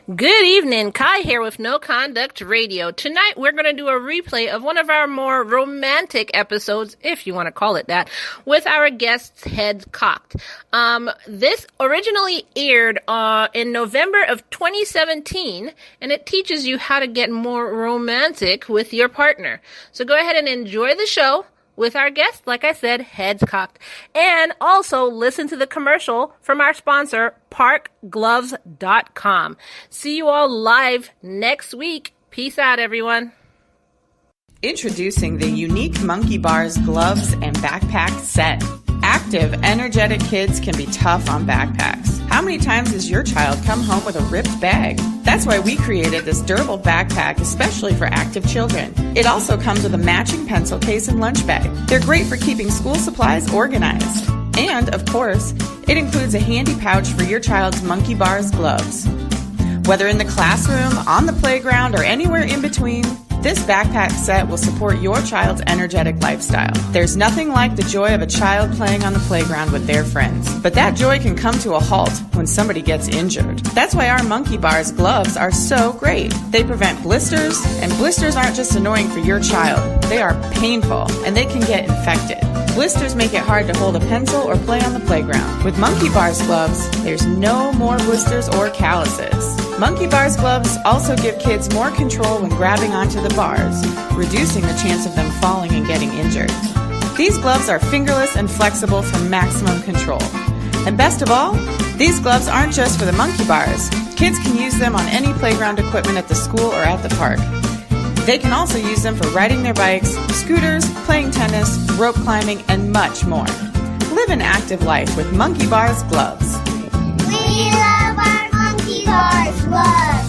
Good evening, Kai here with No Conduct Radio. Tonight we're going to do a replay of one of our more romantic episodes, if you want to call it that, with our guests' heads cocked. This originally aired in November of 2017, and it teaches you how to get more romantic with your partner. So go ahead and enjoy the show with our guests, like I said, heads cocked. And also listen to the commercial from our sponsor, parkgloves.com. See you all live next week. Peace out, everyone. Introducing the unique Monkey Bars gloves and backpack set. Active, energetic kids can be tough on backpacks. How many times has your child come home with a ripped bag? That's why we created this durable backpack especially for active children. It also comes with a matching pencil case and lunch bag. They're great for keeping school supplies organized. And, of course, it includes a handy pouch for your child's Monkey Bars gloves. Whether in the classroom, on the playground, or anywhere in between, this backpack set will support your child's energetic lifestyle. There's nothing like the joy of a child playing on the playground with their friends. But that joy can come to a halt when somebody gets injured. That's why our Monkey Bars gloves are so great. They prevent blisters, and blisters aren't just annoying for your child. They are painful, and they can get infected. Blisters make it hard to hold a pencil or play on the playground. With Monkey Bars gloves, there's no more blisters or calluses. Monkey Bars gloves also give kids more control when grabbing onto the bars, reducing the chance of them falling and getting injured. These gloves are fingerless and flexible for maximum control. And best of all, these gloves aren't just for the Monkey Bars. Kids can use them on any playground equipment at the school or at the park. They can also use them for riding their bikes, scooters, playing tennis, rope climbing, and much more. Live an active life with Monkey Bars gloves. We love our Monkey Bars gloves.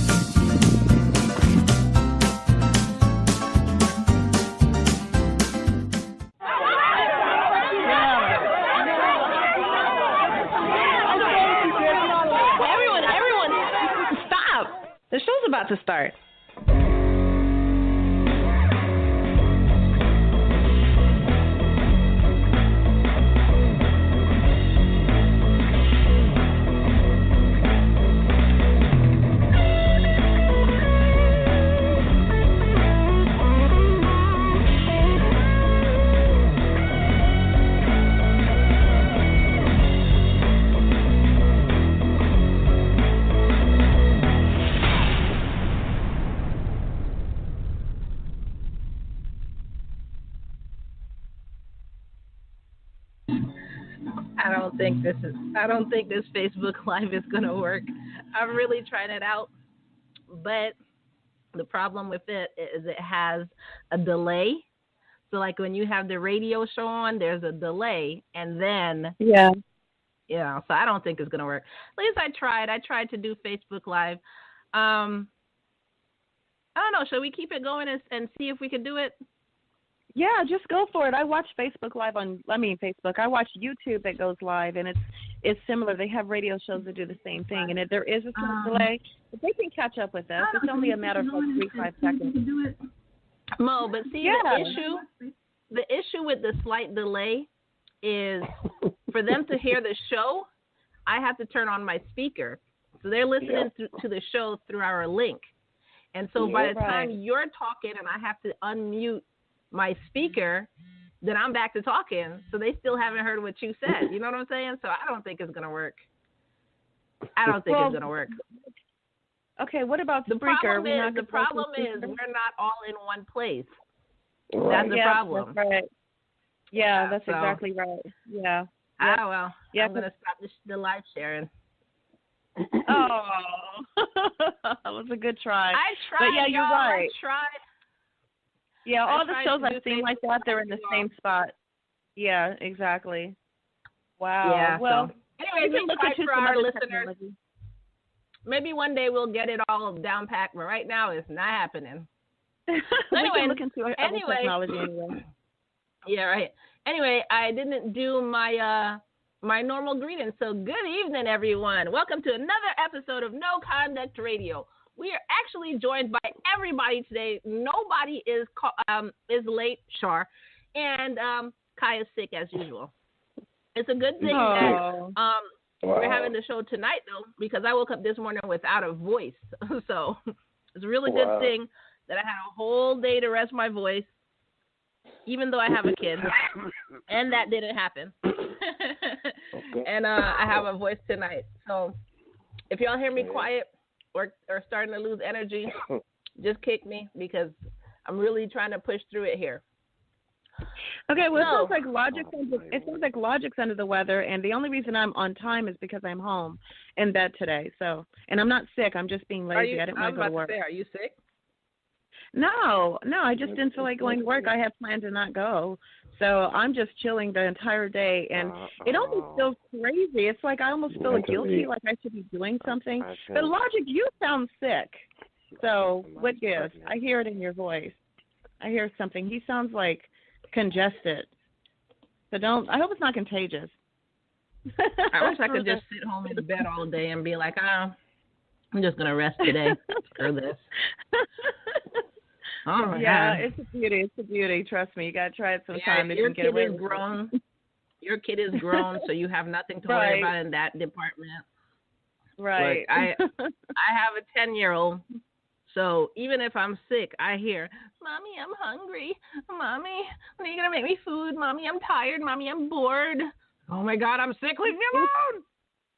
Everyone, stop! The show's about to start. I don't think this Facebook Live is gonna work. I'm really trying it out, but the problem with it is it has a delay. So like when you have the radio show on, there's a delay, and then so I don't think it's gonna work. At least I tried. I tried to do Facebook Live. I don't know. Should we keep it going and see if we can do it? Yeah, just go for it. I watch Facebook Live I watch YouTube that goes live, and it's similar. They have radio shows that do the same thing, and if there is a slight delay, but they can catch up with us. It's only a matter of like 3-5 seconds. Mo, but see, the issue with the slight delay is for them to hear the show, I have to turn on my speaker. So they're listening to the show through our link. And so by the time you're talking and I have to unmute my speaker, then I'm back to talking. So they still haven't heard what you said. You know what I'm saying? So I don't think it's going to work. It's going to work. Okay, what about the problem is we're not all in one place. That's the problem. That's right. Yeah, that's exactly right. Yeah. Oh, well. Yeah, I'm going to stop the live sharing. Oh, that was a good try. I tried, but yeah, you're right. I tried. Yeah, all the shows I've seen like that, they're in the same spot. Yeah, exactly. Wow. Yeah, well, anyway, we can look at for our listeners. Technology. Maybe one day we'll get it all down packed, but right now it's not happening. Anyway, look into technology anyway. Yeah, right. Anyway, I didn't do my my normal greeting. So good evening, everyone. Welcome to another episode of No Conduct Radio. We are actually joined by everybody today. Nobody is late, Char, and Kai is sick as usual. It's a good thing that We're having the show tonight, though, because I woke up this morning without a voice. So it's a really good thing that I had a whole day to rest my voice, even though I have a kid. And that didn't happen. And I have a voice tonight. So if y'all hear me quiet or starting to lose energy, just kick me because I'm really trying to push through it here. Okay, well, it sounds like Logic's under the weather, and the only reason I'm on time is because I'm home in bed today. So, and I'm not sick. I'm just being lazy. I didn't want to go to work. Are you sick? No, I just didn't feel like going to work. I had planned to not go. So I'm just chilling the entire day, and it almost feels crazy. It's like I almost feel guilty, like I should be doing something. But Logic, you sound sick. So what gives? I hear it in your voice. I hear something. He sounds like congested. So I hope it's not contagious. I wish I could just sit home in bed all day and be like, I'm just going to rest today. Screw this. Oh, my God. It's a beauty. It's a beauty. Trust me. You got to try it sometime. Your kid is grown. Your kid is grown, so you have nothing to worry about in that department. Right. But I have a 10-year-old, so even if I'm sick, I hear, Mommy, I'm hungry. Mommy, when are you going to make me food? Mommy, I'm tired. Mommy, I'm bored. Oh, my God, I'm sick. Leave me alone.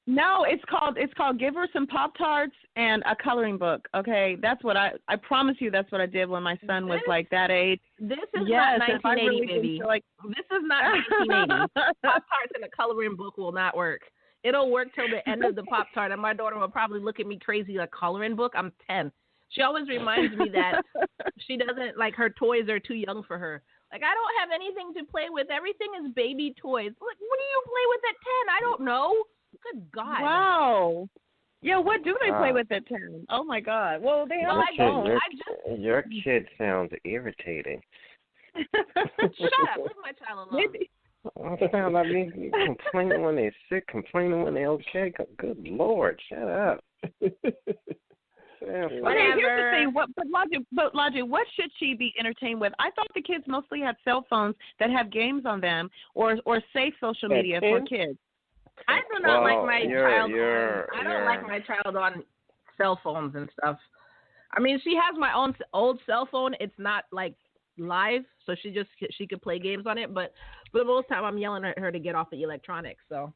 No, it's called give her some Pop-Tarts and a coloring book, okay? That's what I promise you that's what I did when my son was like that age. This is not 1980, baby. This is not 1980. Pop-Tarts and a coloring book will not work. It'll work till the end of the Pop-Tart, and my daughter will probably look at me crazy, a coloring book. I'm 10. She always reminds me that she doesn't, like, her toys are too young for her. Like, I don't have anything to play with. Everything is baby toys. Like, what do you play with at 10? I don't know. Good God. Wow. Yeah, what do they play with at 10? Oh, my God. Well, they have your kid sounds irritating. Shut up. Leave my child alone. I mean, complaining when they're sick, complaining when they're okay. Good Lord, shut up. But here's the thing. But Logic, what should she be entertained with? I thought the kids mostly had cell phones that have games on them or safe social media for kids. I do not like my child. I don't like my child on cell phones and stuff. I mean, she has my own old cell phone. It's not like live, so she could play games on it. But for the most time, I'm yelling at her to get off the electronics. So.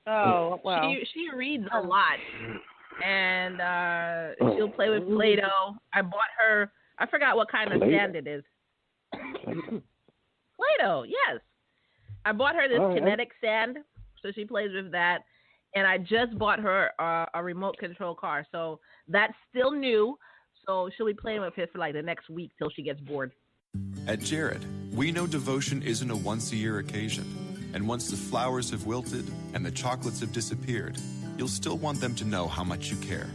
Oh wow. She reads a lot, and she'll play with Play-Doh. I bought her. I forgot what kind of stand it is. Play-Doh, yes. I bought her this kinetic sand. So she plays with that. And I just bought her a remote control car. So that's still new. So she'll be playing with it for like the next week till she gets bored. At Jared, we know devotion isn't a once-a-year occasion. And once the flowers have wilted and the chocolates have disappeared, you'll still want them to know how much you care.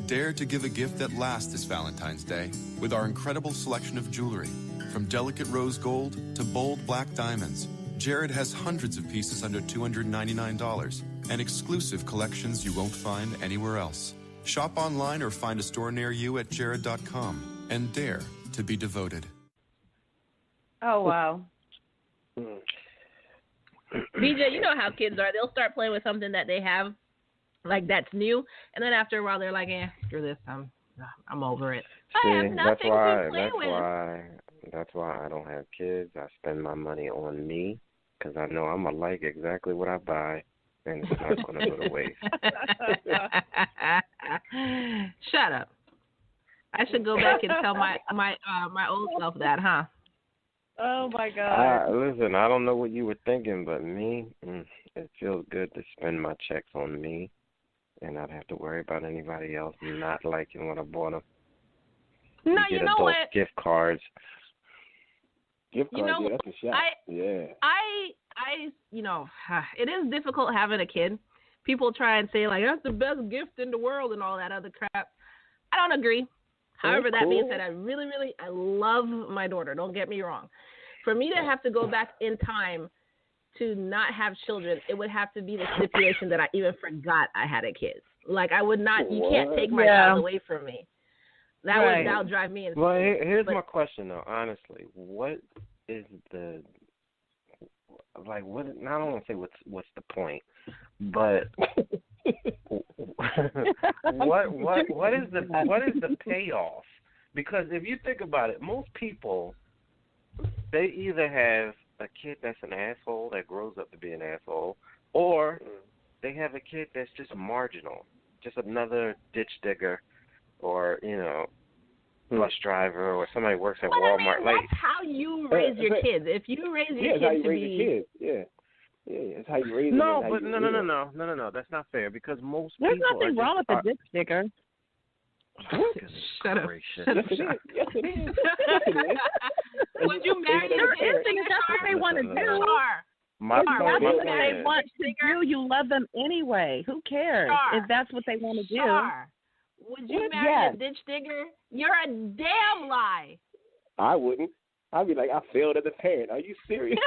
Dare to give a gift that lasts this Valentine's Day with our incredible selection of jewelry. From delicate rose gold to bold black diamonds, Jared has hundreds of pieces under $299 and exclusive collections you won't find anywhere else. Shop online or find a store near you at jared.com and dare to be devoted. Oh, wow. BJ, you know how kids are. They'll start playing with something that they have, like that's new, and then after a while they're like, screw this, I'm over it. See, I have nothing to play with. That's why I don't have kids. I spend my money on me because I know I'm going to like exactly what I buy, and it's not going to go to waste. Shut up. I should go back and tell my old self that, huh? Oh, my God. Listen, I don't know what you were thinking, but me, it feels good to spend my checks on me and not have to worry about anybody else not liking what I bought them. No, you know what? Gift cards. Gift cards, you know, that's a shot. It is difficult having a kid. People try and say, like, that's the best gift in the world and all that other crap. I don't agree. However, that being said, I really, really, I love my daughter. Don't get me wrong. For me to have to go back in time to not have children, it would have to be the stipulation that I even forgot I had a kid. Like, I would not, you can't take my child away from me. That would drive me insane. Well, here's my question, though, honestly. What is the, like, what, I don't want to say what's the point, But what is the payoff? Because if you think about it, most people, they either have a kid that's an asshole that grows up to be an asshole, or they have a kid that's just marginal, just another ditch digger, or bus driver, or somebody who works at Walmart. That's how you raise your kids. If you raise your kids to be, that's how you raise them. No, but no. That's not fair because most There's people nothing wrong with the ditch digger. Shut up. Yes, it is. Yes, it is. Would you marry your kids? That's what they want to do. My That's what point they want to do. You love them anyway. Who cares if that's what they want to do? Char, would you marry a ditch digger? You're a damn lie. I wouldn't. I'd be like, I failed as a parent. Are you serious?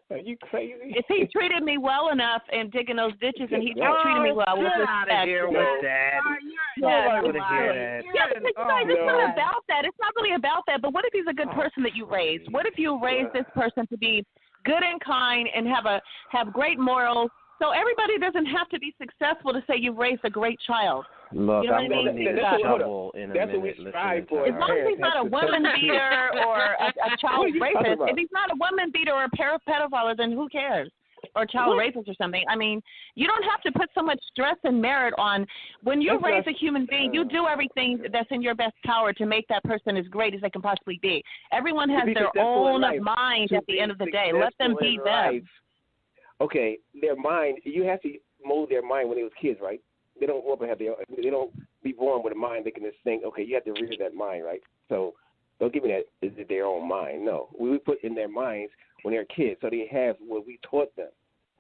Are you crazy? If he treated me well enough and digging those ditches, and he treated me well with respect. Get out of here with that. Nobody would hear that. Yeah, because it's not about that. It's not really about that. But what if he's a good person that you raised? What if you raised this person to be good and kind and have great morals? So everybody doesn't have to be successful to say you've raised a great child. Look, you know I'm going to need a shovel in a minute. As long as he's not a woman beater or a child rapist. If he's not a woman beater or a pedophile, then who cares? Or a child rapist or something. I mean, you don't have to put so much stress and merit on. When you raise a human being, you do everything that's in your best power to make that person as great as they can possibly be. Everyone has their own mind at the end of the day. Let them be them. Okay, their mind, you have to mold their mind when they was kids, right? They don't grow up and they don't be born with a mind they can just think, okay, you have to rear that mind, right? So don't give me that is their own mind. No, we put in their minds when they're kids, so they have what we taught them.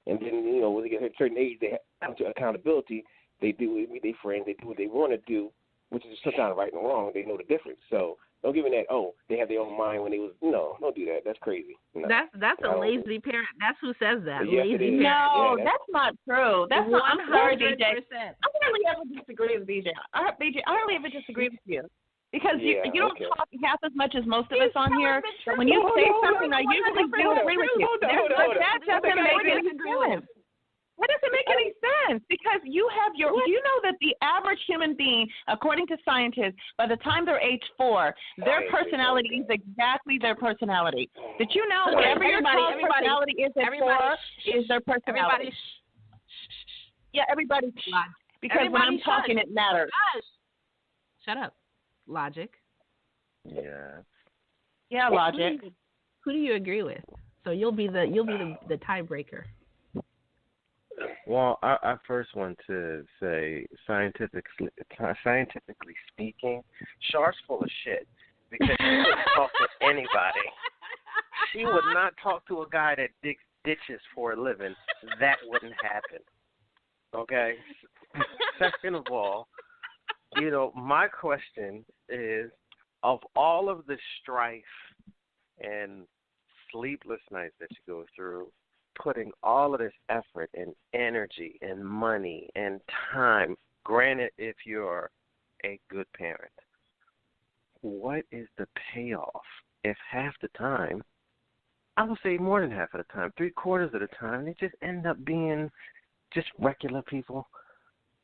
And then, when they get to a certain age, they have to accountability. They do, they friends, they do what they want to do, which is sometimes right and wrong. They know the difference. So don't give me that, they have their own mind when they was, no, don't do that. That's crazy. No. That's a lazy parent. That's who says that. Yes, lazy parent. No, that's not true. That's not, I'm sorry, BJ. I 100%. hardly ever disagree with BJ. I hardly ever disagree with you. Because you don't talk half as much as most of us on here. But when you say something, I usually do agree with you. But that doesn't make any sense. That doesn't make any sense because you have do you know that the average human being, according to scientists, by the time they're age 4, their personality is exactly their personality. Did you know whatever your child's personality is at 4 is their personality? Everybody. Because when I'm talking, it matters. Shut up. Logic. Yeah. Yeah, logic. Who do you agree with? So you'll be the tiebreaker. Well, I first want to say, scientifically speaking, Char's full of shit because she wouldn't talk to anybody. She would not talk to a guy that digs ditches for a living. That wouldn't happen. Okay? Second of all, my question is, of all of the strife and sleepless nights that you go through, putting all of this effort and energy and money and time, granted if you're a good parent, what is the payoff if half the time, I would say more than half of the time, 3/4 of the time, they just end up being just regular people?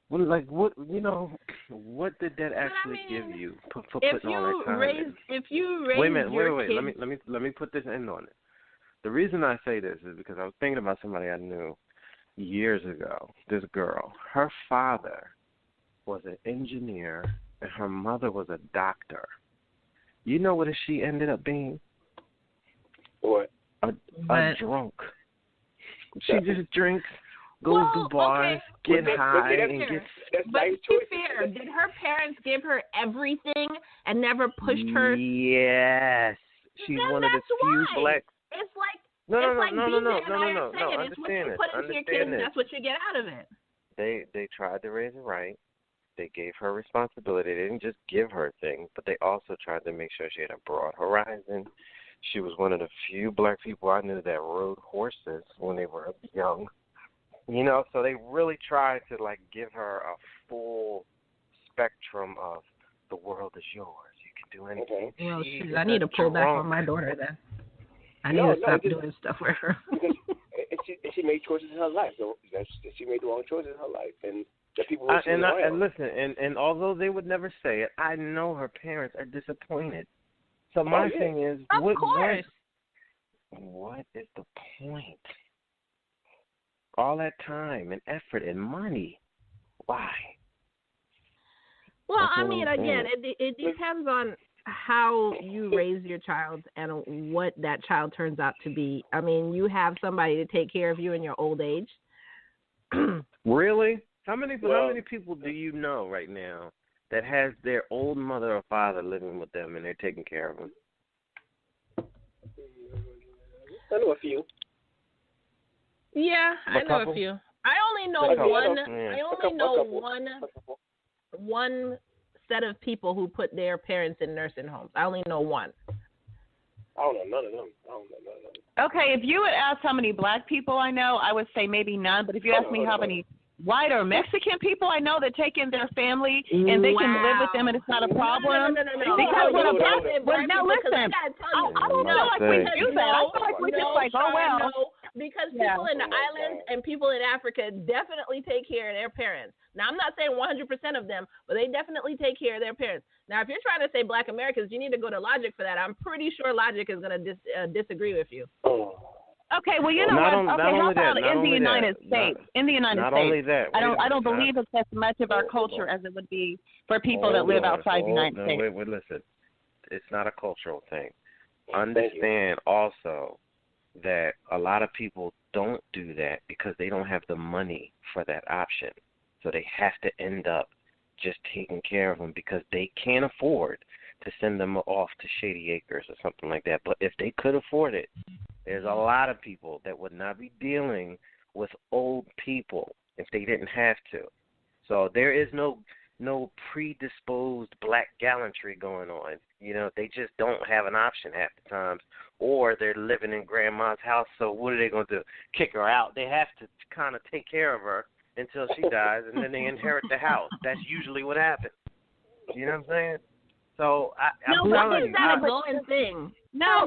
Well, like, what did that actually give you for putting all that time? If you raise wait a minute, your wait. kids, Let me put this end on it. The reason I say this is because I was thinking about somebody I knew years ago. This girl, her father was an engineer and her mother was a doctor. You know what she ended up being? What? A drunk. She just drinks, goes to bars, get high, and gets. But to be fair, did her parents give her everything and never pushed her? Yes, she's one of the few black. It's like no. It's what you Understand put into your kids, that's what you get out of it. They tried to raise her right. They gave her responsibility. They didn't just give her things, but they also tried to make sure she had a broad horizon. She was one of the few black people I knew that rode horses when they were young. So they really tried to give her a full spectrum of the world is yours. You can do anything. Well, I need to pull back on my daughter then. I need to stop doing stuff with her. and she made choices in her life. So she made the wrong choices in her life, and the people who and listen, and although they would never say it, I know her parents are disappointed. So my thing is, of course. What is the point? All that time and effort and money, why? Well, I mean, again, it depends on how you raise your child and what that child turns out to be. I mean, you have somebody to take care of you in your old age. Really? How many people do you know right now that has their old mother or father living with them and they're taking care of them? I know a few. Yeah, I know a few. I only know one. I only know one set of people who put their parents in nursing homes. I only know one. I don't know none of them. Okay, if you would ask how many black people I know, I would say maybe none. But if you ask me how many white or Mexican people I know that take in their family and they can live with them and it's not a problem. No. Because now listen, I don't feel like we do that. I feel like we just like, oh well. Because people in the islands and people in Africa definitely take care of their parents. Now, I'm not saying 100% of them, but they definitely take care of their parents. Now, if you're trying to say black Americans, you need to go to Logic for that. I'm pretty sure Logic is going to disagree with you. Okay, well, you know what? Okay, how about in the United States? In the United States. Not only that. I don't believe it's as much of our culture as it would be for people that live outside the United States. Wait, listen. It's not a cultural thing. Understand also that a lot of people don't do that because they don't have the money for that option. So they have to end up just taking care of them because they can't afford to send them off to Shady Acres or something like that. But if they could afford it, there's a lot of people that would not be dealing with old people if they didn't have to. So there is no predisposed black gallantry going on. You know, they just don't have an option half the times. Or they're living in grandma's house, so what are they going to do? Kick her out? They have to kind of take care of her until she dies, and then they inherit the house. That's usually what happens. You know what I'm saying? So I'm telling you. That's a going thing. No.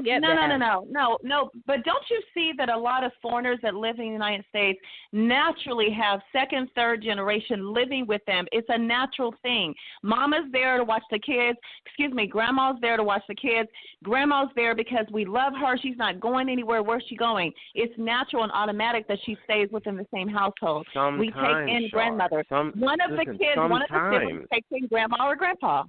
But don't you see that a lot of foreigners that live in the United States naturally have second, third generation living with them? It's a natural thing. Mama's there to watch the kids. Grandma's there to watch the kids. Grandma's there because we love her. She's not going anywhere. Where's she going? It's natural and automatic that she stays within the same household. Sometimes, we take in grandmother. One of the siblings takes in grandma or grandpa.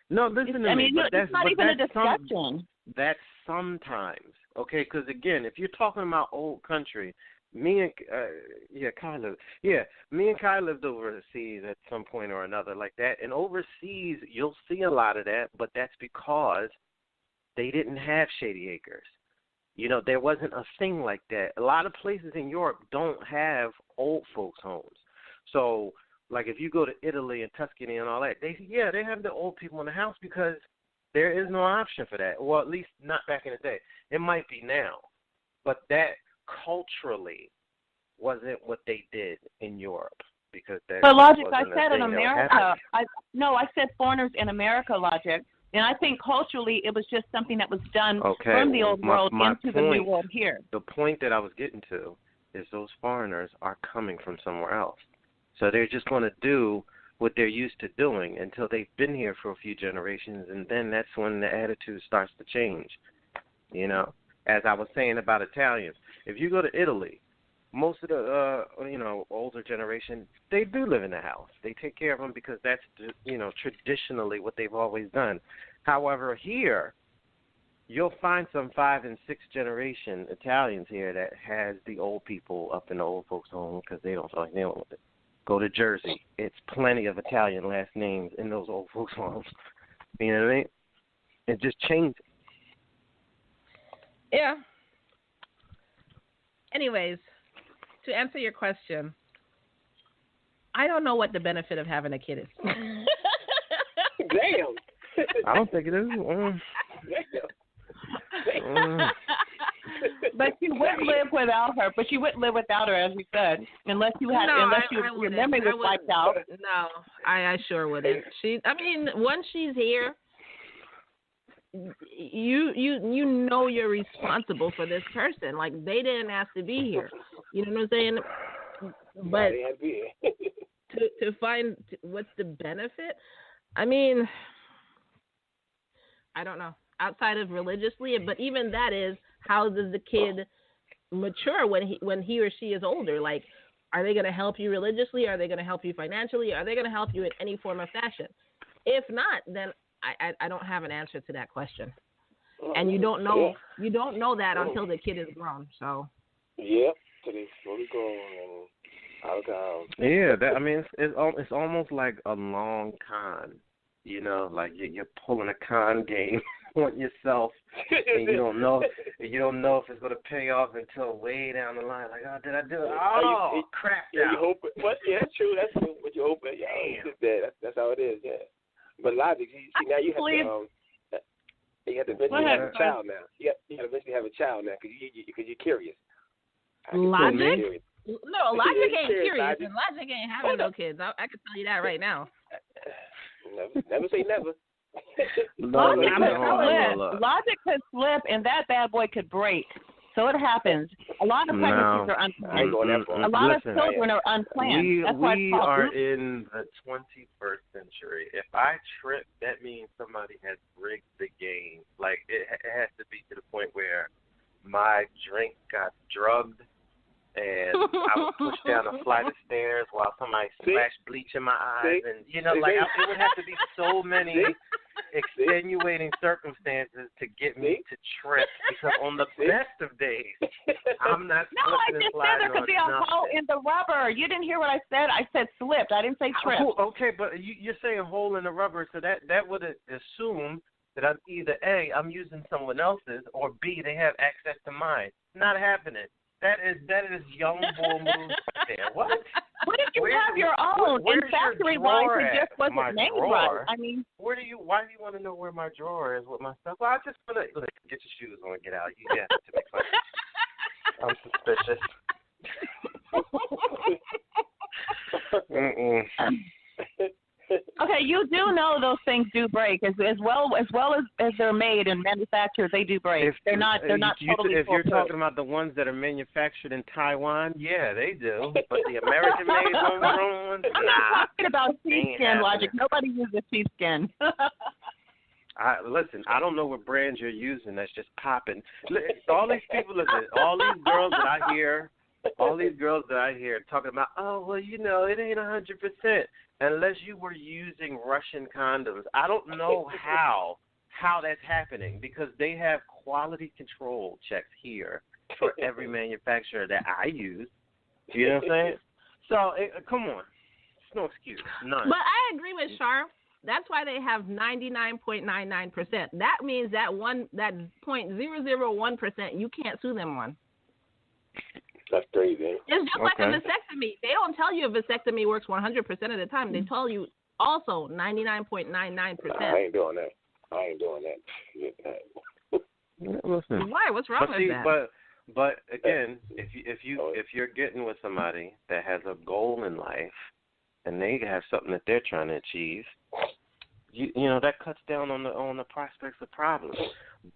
No, listen to me. It's not even a discussion. That's sometimes, okay? Because again, if you're talking about old country, me and Kai lived overseas at some point or another like that. And overseas, you'll see a lot of that, but that's because they didn't have Shady Acres. You know, there wasn't a thing like that. A lot of places in Europe don't have old folks' homes. So, like if you go to Italy and Tuscany and all that, they have the old people in the house because there is no option for that. Well, at least not back in the day. It might be now. But that culturally wasn't what they did in Europe. Because that Logic, I said in America. I said foreigners in America, Logic. And I think culturally it was just something that was done from the old world into the new world here. The point that I was getting to is those foreigners are coming from somewhere else. So they're just going to do what they're used to doing until they've been here for a few generations, and then that's when the attitude starts to change. You know, as I was saying about Italians, if you go to Italy, most of the older generation, they do live in the house. They take care of them because that's traditionally what they've always done. However, here you'll find some 5- and 6th generation Italians here that has the old people up in the old folks' home because they don't feel like dealing with it. Go to Jersey. It's plenty of Italian last names in those old folks' homes. You know what I mean? It just changes. Yeah. Anyways, to answer your question, I don't know what the benefit of having a kid is. Damn. I don't think it is. But you would live without her. But you wouldn't live without her, as you said, unless your memory was wiped out. No, I sure wouldn't. Once she's here, you know you're responsible for this person. Like, they didn't ask to be here. You know what I'm saying? But to find what's the benefit, I mean, I don't know. Outside of religiously, but even that is, how does the kid mature when he or she is older? Like, are they going to help you religiously? Are they going to help you financially? Are they going to help you in any form of fashion? If not, then I don't have an answer to that question. And you don't know that until the kid is grown. So. Yep, till they're fully grown and out of. Yeah, I mean, it's almost like a long con. You know, like you're pulling a con game on yourself, and you don't know if it's going to pay off until way down the line. Like, oh, did I do it? Oh, crap! Yeah, you hope. But yeah, that's true. That's true. But you hope it. Yeah, that's how it is. Yeah. But logic, see, now you have to eventually have a child now. You have to eventually have a child now because you're curious. Logic? No, logic ain't curious, and logic ain't having no kids. I can tell you that right now. Never say never. Logic could slip, and that bad boy could break. So it happens. A lot of pregnancies are unplanned. A lot of children are unplanned. That's why we are in the 21st century. If I trip, that means somebody has rigged the game. Like, it has to be to the point where my drink got drugged, and I was pushed down a flight of stairs while somebody splashed bleach in my eyes. And, you know, like, it would have to be so many extenuating circumstances to get me to trip, because on the best of days, I'm not slipping and sliding. No, I just said there could be a hole in the rubber. You didn't hear what I said? I said slipped. I didn't say trip. Okay, but you're saying hole in the rubber, so that would assume that I'm either A, I'm using someone else's, or B, they have access to mine. Not happening. That is young bull moves there. What? What if you have your own? And factory-wise, it just wasn't made right. I mean, why do you want to know where my drawer is with my stuff? Well, I just want to get your shoes on and get out. You have to make fun. I'm suspicious. Okay, you do know those things do break as well as they're made and manufactured. They do break. They're not totally. If you're talking about the ones that are manufactured in Taiwan, yeah, they do. But the American-made homegrown ones, I'm not talking about sheepskin, Logic. Nobody uses sheepskin. Listen, I don't know what brands you're using that's just popping. All these people, all these girls that I hear talking about, oh, well, you know, it ain't 100%. Unless you were using Russian condoms. I don't know how that's happening, because they have quality control checks here for every manufacturer that I use. You know what I'm saying? So, come on. There's no excuse. None. But I agree with Char. That's why they have 99.99%. That means that 0.001% you can't sue them on. That's crazy. It's just like a vasectomy. They don't tell you a vasectomy works 100% of the time. They tell you also 99.99%. I ain't doing that. Listen. Why? What's wrong with that? But again, if you're getting with somebody that has a goal in life and they have something that they're trying to achieve, you know that cuts down on the prospects of problems.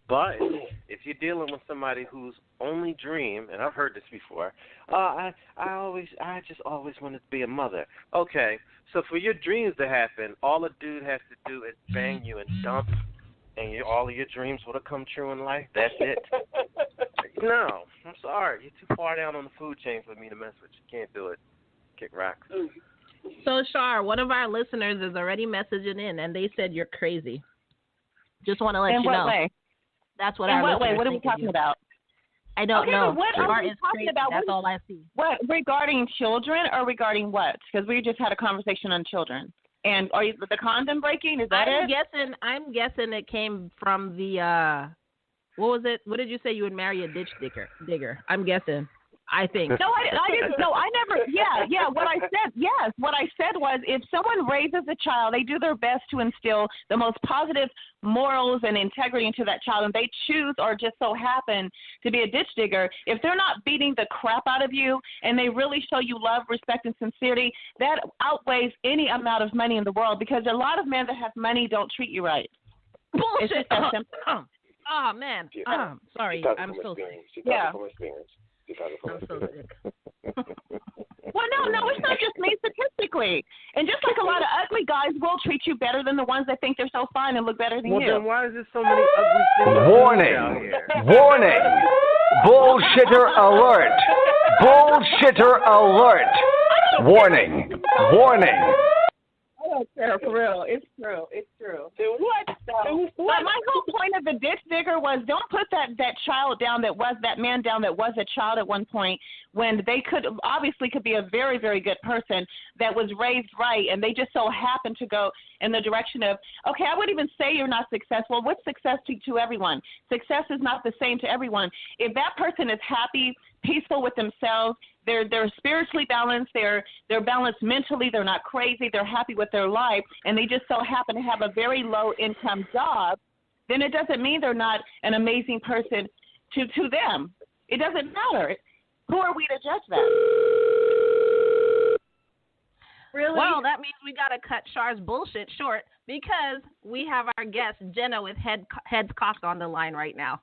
But if you're dealing with somebody whose only dream, and I've heard this before, I just always wanted to be a mother. Okay, so for your dreams to happen, all a dude has to do is bang you and dump, and all of your dreams would have come true in life. That's it. No, I'm sorry. You're too far down on the food chain for me to mess with. You can't do it. Kick rocks. So, Char, one of our listeners is already messaging in, and they said you're crazy. Just want to let you know. In what way? That's what In what way? What are we talking about? I don't know. What are we talking about? That's all I see. What, regarding children or regarding what? Because we just had a conversation on children. And are you the condom breaking? Is that it? I'm guessing it came from the what was it? What did you say? You would marry a ditch digger. I'm guessing. I think. No, I didn't. No, I never. Yeah. What I said was, if someone raises a child, they do their best to instill the most positive morals and integrity into that child, and they choose or just so happen to be a ditch digger. If they're not beating the crap out of you and they really show you love, respect, and sincerity, that outweighs any amount of money in the world, because a lot of men that have money don't treat you right. Bullshit. It's just that simple. Oh man. Sorry. I'm so sick. Yeah. From experience. I'm so sick. Well, no, it's not just me statistically. And just like a lot of ugly guys will treat you better than the ones that think they're so fine and look better than you. Well, then why is there so many ugly things out Warning! here? Warning! Bullshitter alert! Bullshitter alert! Warning! Warning! I don't care, for real. It's true. It's true. But my whole point of the ditch digger was don't put that child down that man down that was a child at one point when they could be a very, very good person that was raised right, and they just so happened to go in the direction of, okay, I wouldn't even say you're not successful. What's success to everyone? Success is not the same to everyone. If that person is happy, peaceful with themselves, they're spiritually balanced, they're balanced mentally, they're not crazy, they're happy with their life, and they just so happen to have a very low income job, then it doesn't mean they're not an amazing person to them. It doesn't matter. Who are we to judge that? Really? Well, that means we got to cut Char's bullshit short because we have our guest, Jenna, with heads cocked on the line right now.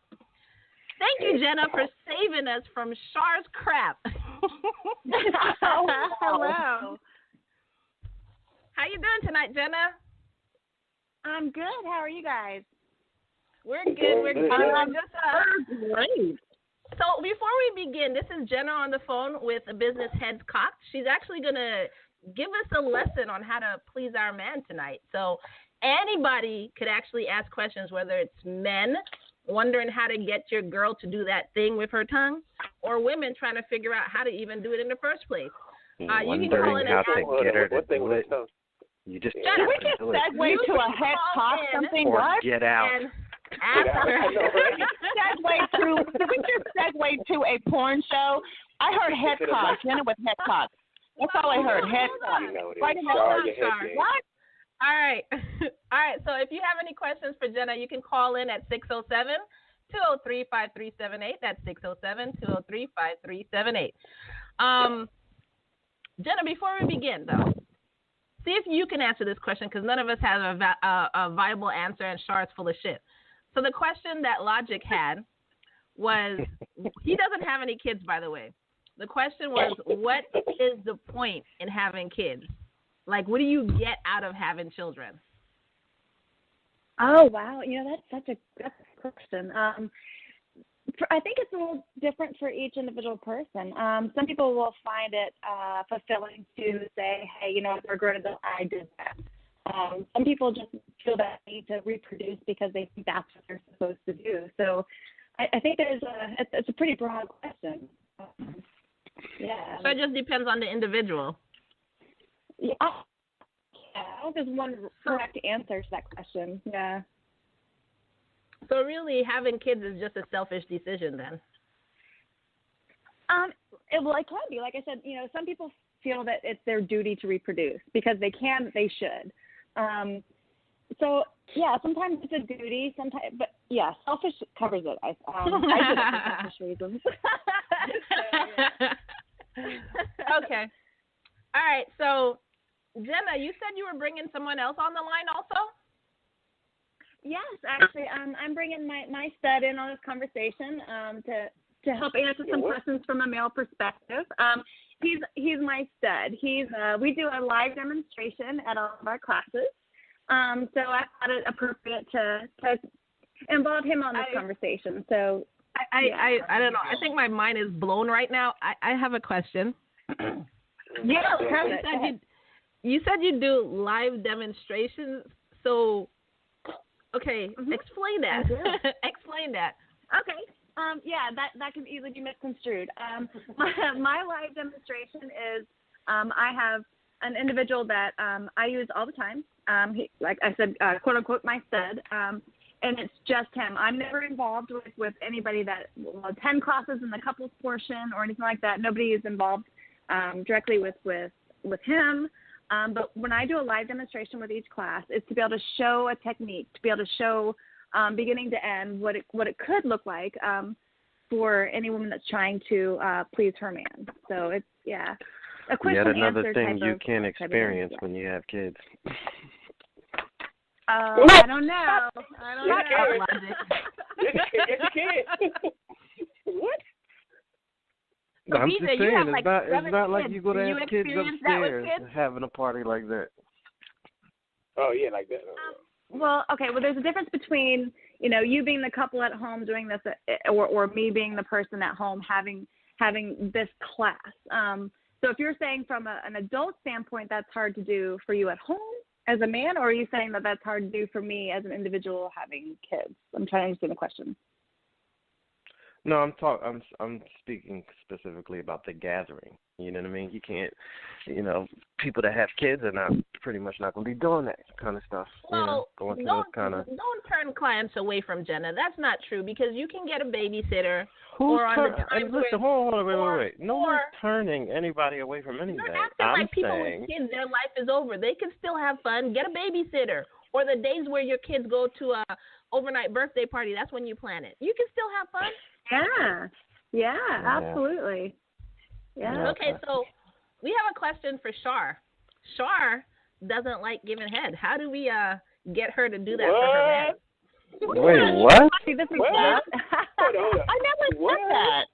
Thank you, Jenna, for saving us from Char's crap. Hello. How you doing tonight, Jenna? I'm good. How are you guys? We're good. We're good. Great. So before we begin, this is Jenna on the phone with a business Heads Cocked. She's actually going to give us a lesson on how to please our man tonight. So anybody could actually ask questions, whether it's men wondering how to get your girl to do that thing with her tongue, or women trying to figure out how to even do it in the first place. You can call in how and to get her to do it. You just Can we just segue to a head cock something, or right? get out. Ask her. Did we just segue to a porn show? I heard head cock. Jenna with head cock. That's all I heard. Head cock. Right in the what? All right. All right. So if you have any questions for Jenna, you can call in at 607-203-5378. That's 607-203-5378. Jenna, before we begin, though, see if you can answer this question because none of us has a viable answer and Char's full of shit. So the question that Logic had was, he doesn't have any kids, by the way. The question was, what is the point in having kids? Like, what do you get out of having children? Oh, wow. That's a question. I think it's a little different for each individual person. Some people will find it fulfilling to say, hey, if they're grown adult, I did that. Some people just feel that need to reproduce because they think that's what they're supposed to do. So I think it's a pretty broad question. Yeah. So it just depends on the individual. Yeah. I don't think there's one correct answer to that question. Yeah. So really, having kids is just a selfish decision then? It can be. Like I said, some people feel that it's their duty to reproduce because they should. So yeah, sometimes it's a duty. Sometimes, but yeah, selfish covers it. I did it for selfish reasons. Okay. All right. So Jenna, you said you were bringing someone else on the line also? Yes, actually, I'm bringing my stud in on this conversation to help answer some questions from a male perspective. He's my stud. We do a live demonstration at all of our classes. So I thought it appropriate to involve him on this conversation. So I don't know. I think my mind is blown right now. I have a question. Yeah. You said you do live demonstrations. So, okay, explain that. Explain that. Okay. Yeah, that can easily be misconstrued. My live demonstration is I have an individual that I use all the time. He, like I said, quote unquote, my stud. And it's just him. I'm never involved with anybody that will attend classes in the couples portion or anything like that. Nobody is involved directly with him. But when I do a live demonstration with each class, it's to be able to show a technique, to be able to show beginning to end what it could look like for any woman that's trying to please her man. So it's a question Yet another answer thing type you of, can experience when you have kids. I don't know. Yes, you can. What? No, I'm Visa, just you saying, have, it's like, not like kids. you go to Do you have kids experience that with upstairs kids? having a party like that. Oh yeah, like that. Well, okay. Well, there's a difference between you being the couple at home doing this, or me being the person at home having this class. So if you're saying from an adult standpoint, that's hard to do for you at home as a man, or are you saying that that's hard to do for me as an individual having kids? I'm trying to understand the question. No, I'm speaking specifically about the gathering. You know what I mean? You can't, people that have kids are pretty much not going to be doing that kind of stuff. Well, going to those kind of. Don't turn clients away from Jenna. That's not true because you can get a babysitter. Who's or on turning? the time Listen, hold on, wait. No one's turning anybody away from anything. You're acting like people with kids, their life is over. They can still have fun. Get a babysitter. Or the days where your kids go to a overnight birthday party, that's when you plan it. You can still have fun. Yeah, absolutely. Yeah. Okay, so we have a question for Char. Char doesn't like giving head. How do we get her to do that for her man? Wait, what? See, this is Hold on. I never said that.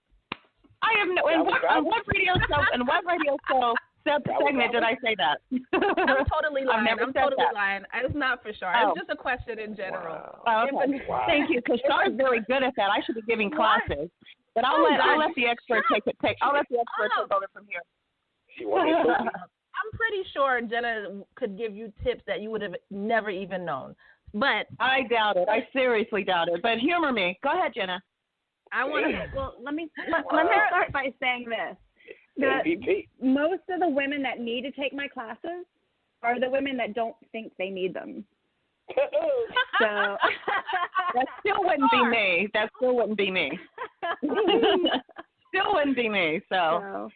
I have no. In what radio show segment did I say that? I'm totally lying. I'm totally that. lying. It's not for Char. Oh. It's just a question in general. Oh, okay. Thank you, because Char is very good at that. I should be giving classes, but I'll let the expert take. I'll let the expert take over from here. I'm pretty sure Jenna could give you tips that you would have never even known. But I doubt it. I seriously doubt it. But humor me. Go ahead, Jenna. I want to. Well, let me start by saying this. Most of the women that need to take my classes are the women that don't think they need them. So that still wouldn't be me. That still wouldn't be me. Still wouldn't be me. So.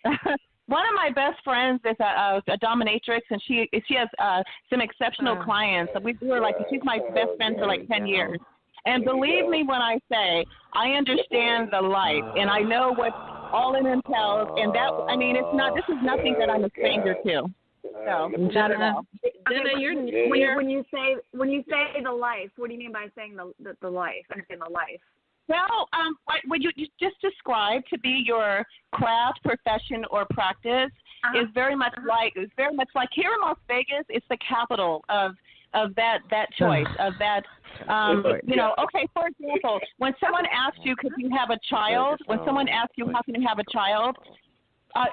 One of my best friends is a dominatrix, and she has some exceptional clients. She's my best friend for like 10 years. And believe me when I say I understand the life, and I know what all it entails. And this is nothing that I'm a stranger to. So, Jenna, when you say the life, what do you mean by saying the life? Understand the life. Well, would you just describe to be your craft, profession, or practice is very much like here in Las Vegas. It's the capital of that choice of that. Okay. For example, when someone asks you, could you have a child? When someone asks you, how can you have a child?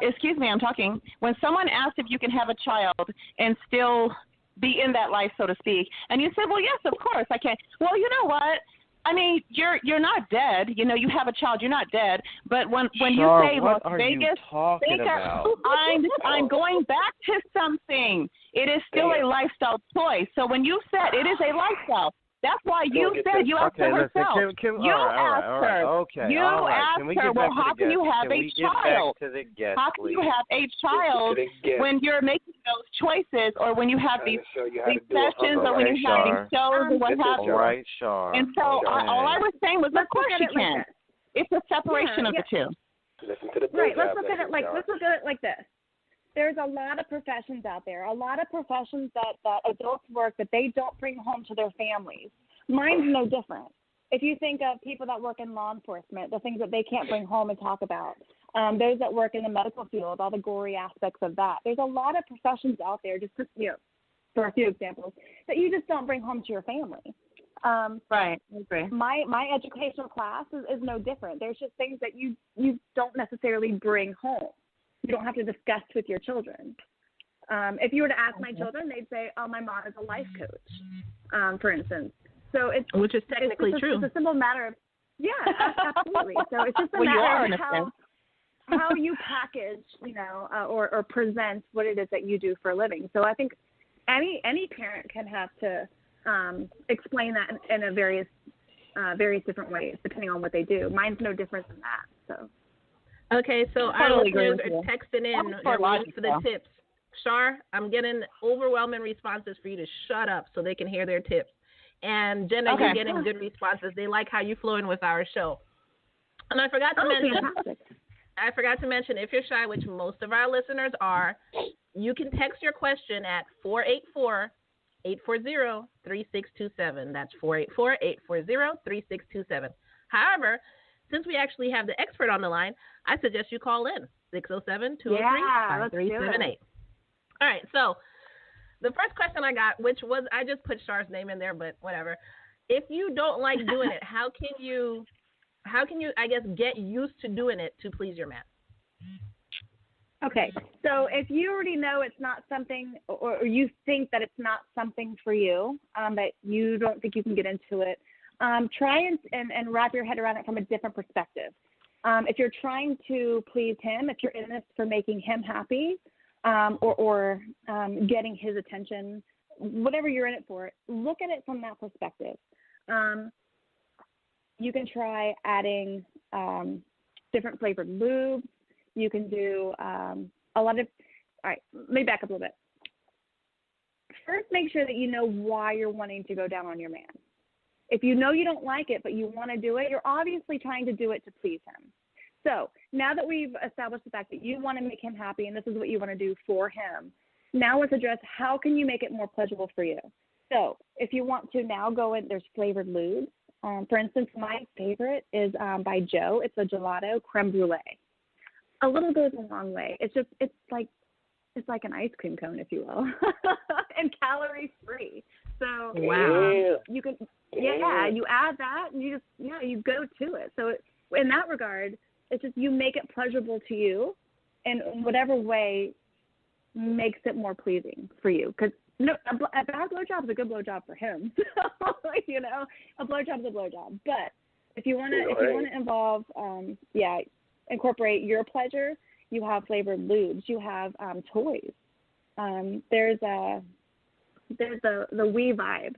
Excuse me, I'm talking. When someone asks if you can have a child and still be in that life, so to speak, and you say, well, yes, of course I can. Well, you know what? I mean, you're not dead. You have a child. You're not dead. But when you say Las Vegas, I'm going back to something. It is still a lifestyle choice. So when you said it is a lifestyle, that's why you said you asked her herself. You asked her. Okay. You asked her. Well, how can you have a child? How can you have a child when you're making those choices, or when you have these sessions, or when you have these shows, or what have you? Right, Char. And so all I was saying was, of course you can. It's a separation of the two. Listen to the let's look at it like this. There's a lot of professions out there, a lot of professions that adults work that they don't bring home to their families. Mine's no different. If you think of people that work in law enforcement, the things that they can't bring home and talk about, those that work in the medical field, all the gory aspects of that. There's a lot of professions out there, just for a few examples, that you just don't bring home to your family. Right. I agree. My educational class is no different. There's just things that you don't necessarily bring home. You don't have to discuss with your children. If you were to ask my children, they'd say, "Oh, my mom is a life coach," for instance. So which is technically true. It's a simple matter of absolutely. So it's just a matter of how you package, or present what it is that you do for a living. So I think any parent can have to explain that in a various different ways depending on what they do. Mine's no different than that. So. Okay, so our listeners are texting in for the tips. Char, I'm getting overwhelming responses for you to shut up so they can hear their tips. And Jenna, you're getting good responses. They like how you flow in with our show. And I forgot to mention, if you're shy, which most of our listeners are, you can text your question at 484-840-3627. That's 484-840-3627. However, since we actually have the expert on the line, I suggest you call in 607-203-5378. All right, so the first question I got, which was, I just put Char's name in there, but whatever. If you don't like doing it, how can you, I guess, get used to doing it to please your man? Okay, so if you already know it's not something, or you think that it's not something for you, that you don't think you can get into it, try and wrap your head around it from a different perspective. If you're trying to please him, if you're in this for making him happy, or getting his attention, whatever you're in it for, look at it from that perspective. You can try adding different flavored lubes. You can do a lot of, all right, let me back up a little bit. First, make sure that you know why you're wanting to go down on your man. If you know you don't like it, but you want to do it, you're obviously trying to do it to please him. So now that we've established the fact that you want to make him happy and this is what you want to do for him, now let's address how can you make it more pleasurable for you. So if you want to now go in, there's flavored lubes. For instance, my favorite is by Joe. It's a gelato creme brulee. A little goes a long way. It's like an ice cream cone, if you will, and calorie free. So wow, you can you add that and you go to it. So in that regard, it's just you make it pleasurable to you, and in whatever way makes it more pleasing for you. Because a bad blowjob is a good blowjob for him. So, a blowjob is a blowjob. But if you want to involve, incorporate your pleasure, you have flavored lubes, you have toys. There's the Wii Vibe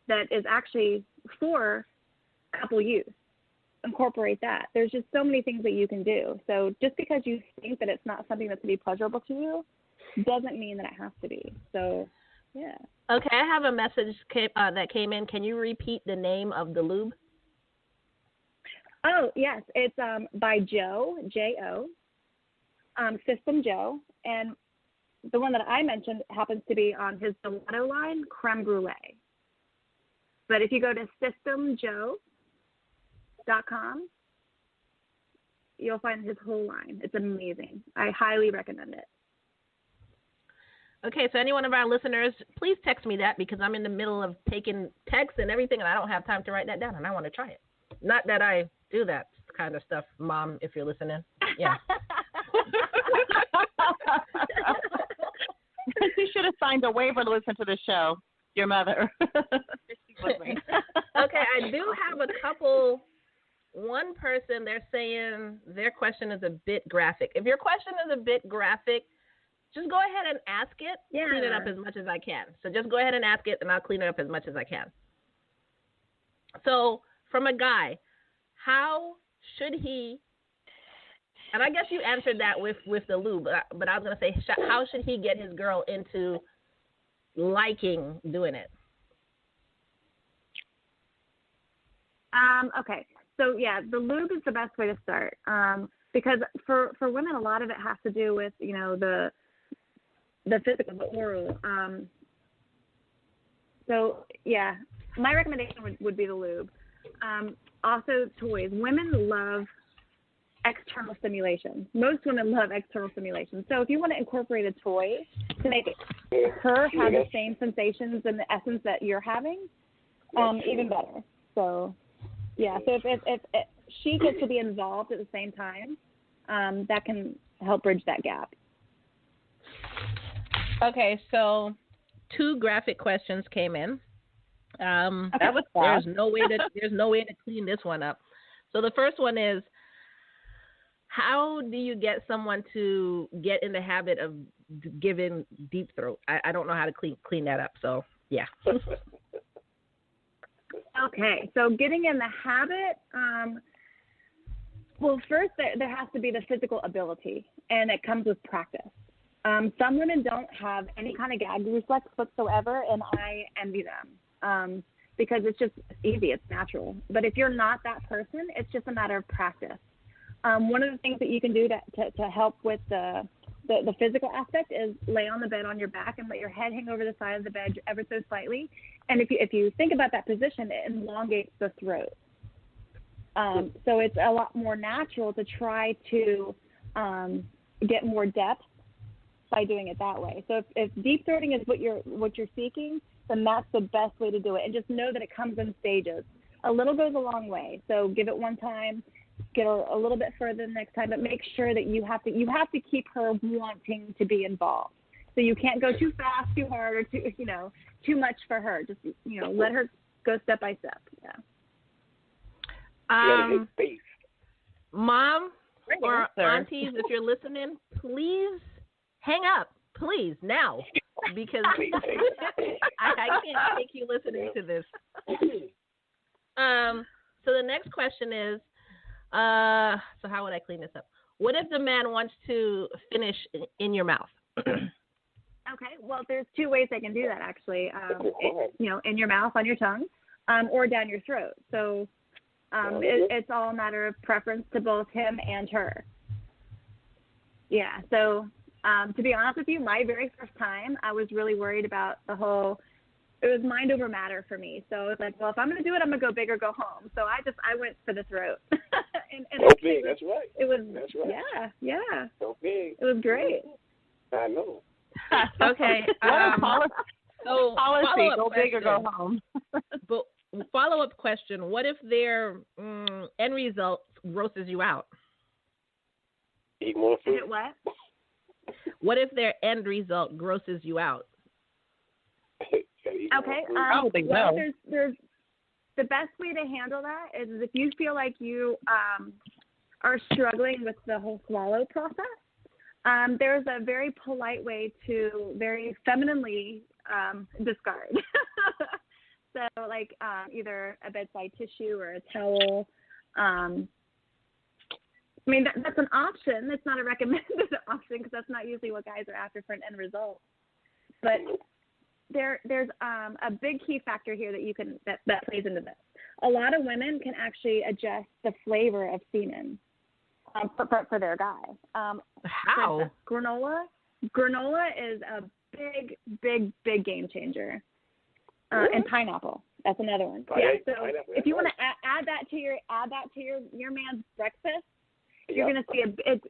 that is actually for couple use. Incorporate that. There's just so many things that you can do. So just because you think that it's not something that's going to be pleasurable to you doesn't mean that it has to be. So, yeah. Okay, I have a message that came in. Can you repeat the name of the lube? Oh, yes. It's by Joe, J-O, System Joe. And the one that I mentioned happens to be on his gelato line, creme brulee. But if you go to systemjoe.com, you'll find his whole line. It's amazing. I highly recommend it. Okay, so any one of our listeners, please text me that because I'm in the middle of taking texts and everything, and I don't have time to write that down, and I want to try it. Not that I do that kind of stuff, Mom, if you're listening. Yeah. She should have signed a waiver to listen to the show, your mother. Okay, I do have a couple. One person, they're saying their question is a bit graphic. If your question is a bit graphic, just go ahead and ask it. Yeah. Clean it up as much as I can. So just go ahead and ask it, and I'll clean it up as much as I can. So from a guy, how should he, and I guess you answered that with the lube, but I was going to say, how should he get his girl into liking doing it? Okay. So, yeah, the lube is the best way to start because for women, a lot of it has to do with, the physical, the oral. So, yeah, my recommendation would be the lube. Also, toys. Women love external stimulation. Most women love external stimulation. So if you want to incorporate a toy to make her have the same sensations and the essence that you're having, even better. So, yeah. So if she gets to be involved at the same time, that can help bridge that gap. Okay, so 2 graphic questions came in. That was fast. There's no way to clean this one up. So the first one is, how do you get someone to get in the habit of giving deep throat? I don't know how to clean that up. So yeah. Okay, so getting in the habit. Well, first there has to be the physical ability, and it comes with practice. Some women don't have any kind of gag reflex whatsoever, and I envy them. Because it's just easy, it's natural. But if you're not that person, it's just a matter of practice. One of the things that you can do to help with the the physical aspect is lay on the bed on your back and let your head hang over the side of the bed ever so slightly. And if you think about that position, it elongates the throat. So it's a lot more natural to try to get more depth by doing it that way. So if deep throating is what you're seeking, then that's the best way to do it. And just know that it comes in stages. A little goes a long way. So give it one time, get a little bit further the next time, but make sure that you have to keep her wanting to be involved. So you can't go too fast, too hard, or too much for her. Just let her go step by step. Yeah. Mom or aunties, if you're listening, please hang up, please, now, because I can't take you listening to this. So the next question is, so how would I clean this up? What if the man wants to finish in your mouth? Okay, well, there's two ways they can do that, actually. In your mouth, on your tongue, or down your throat. So it's all a matter of preference to both him and her. Yeah, so to be honest with you, my very first time, I was really worried about it was mind over matter for me. So it's like, well, if I'm going to do it, I'm going to go big or go home. So I went for the throat. and go big, that's right. That's right. Yeah. Go big. It was great. I know. Okay. So policy, go big or go home. But follow-up question, what if their end result grosses you out? Eat more food. What? What if their end result grosses you out? Okay. There's the best way to handle that is if you feel like you are struggling with the whole swallow process. There's a very polite way to very femininely discard. So like either a bedside tissue or a towel. I mean, that's an option. It's not a recommended option because that's not usually what guys are after for an end result. But there's a big key factor here that plays into this. A lot of women can actually adjust the flavor of semen for their guy. How? Granola is a big game changer. And pineapple. That's another one. Yeah. So if you want to add that to your man's breakfast, you're gonna see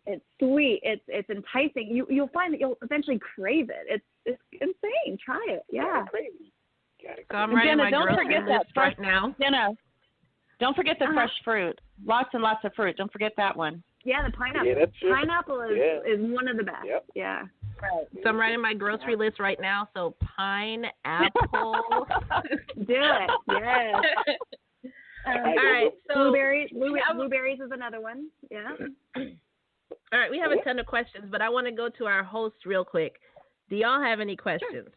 it's sweet. It's enticing. You'll find that you'll eventually crave it. It's insane. Try it. Yeah. So I'm writing my grocery list right now. Jenna, don't forget the fresh fruit. Lots and lots of fruit. Don't forget that one. Yeah, the pineapple. Yeah, that's true. Pineapple is one of the best. Yep. Yeah. Right. So I'm writing my grocery list right now. So pineapple. Do it. Yeah. All right. So blueberries is another one. Yeah. All right. We have a ton of questions, but I want to go to our host real quick. Do y'all have any questions?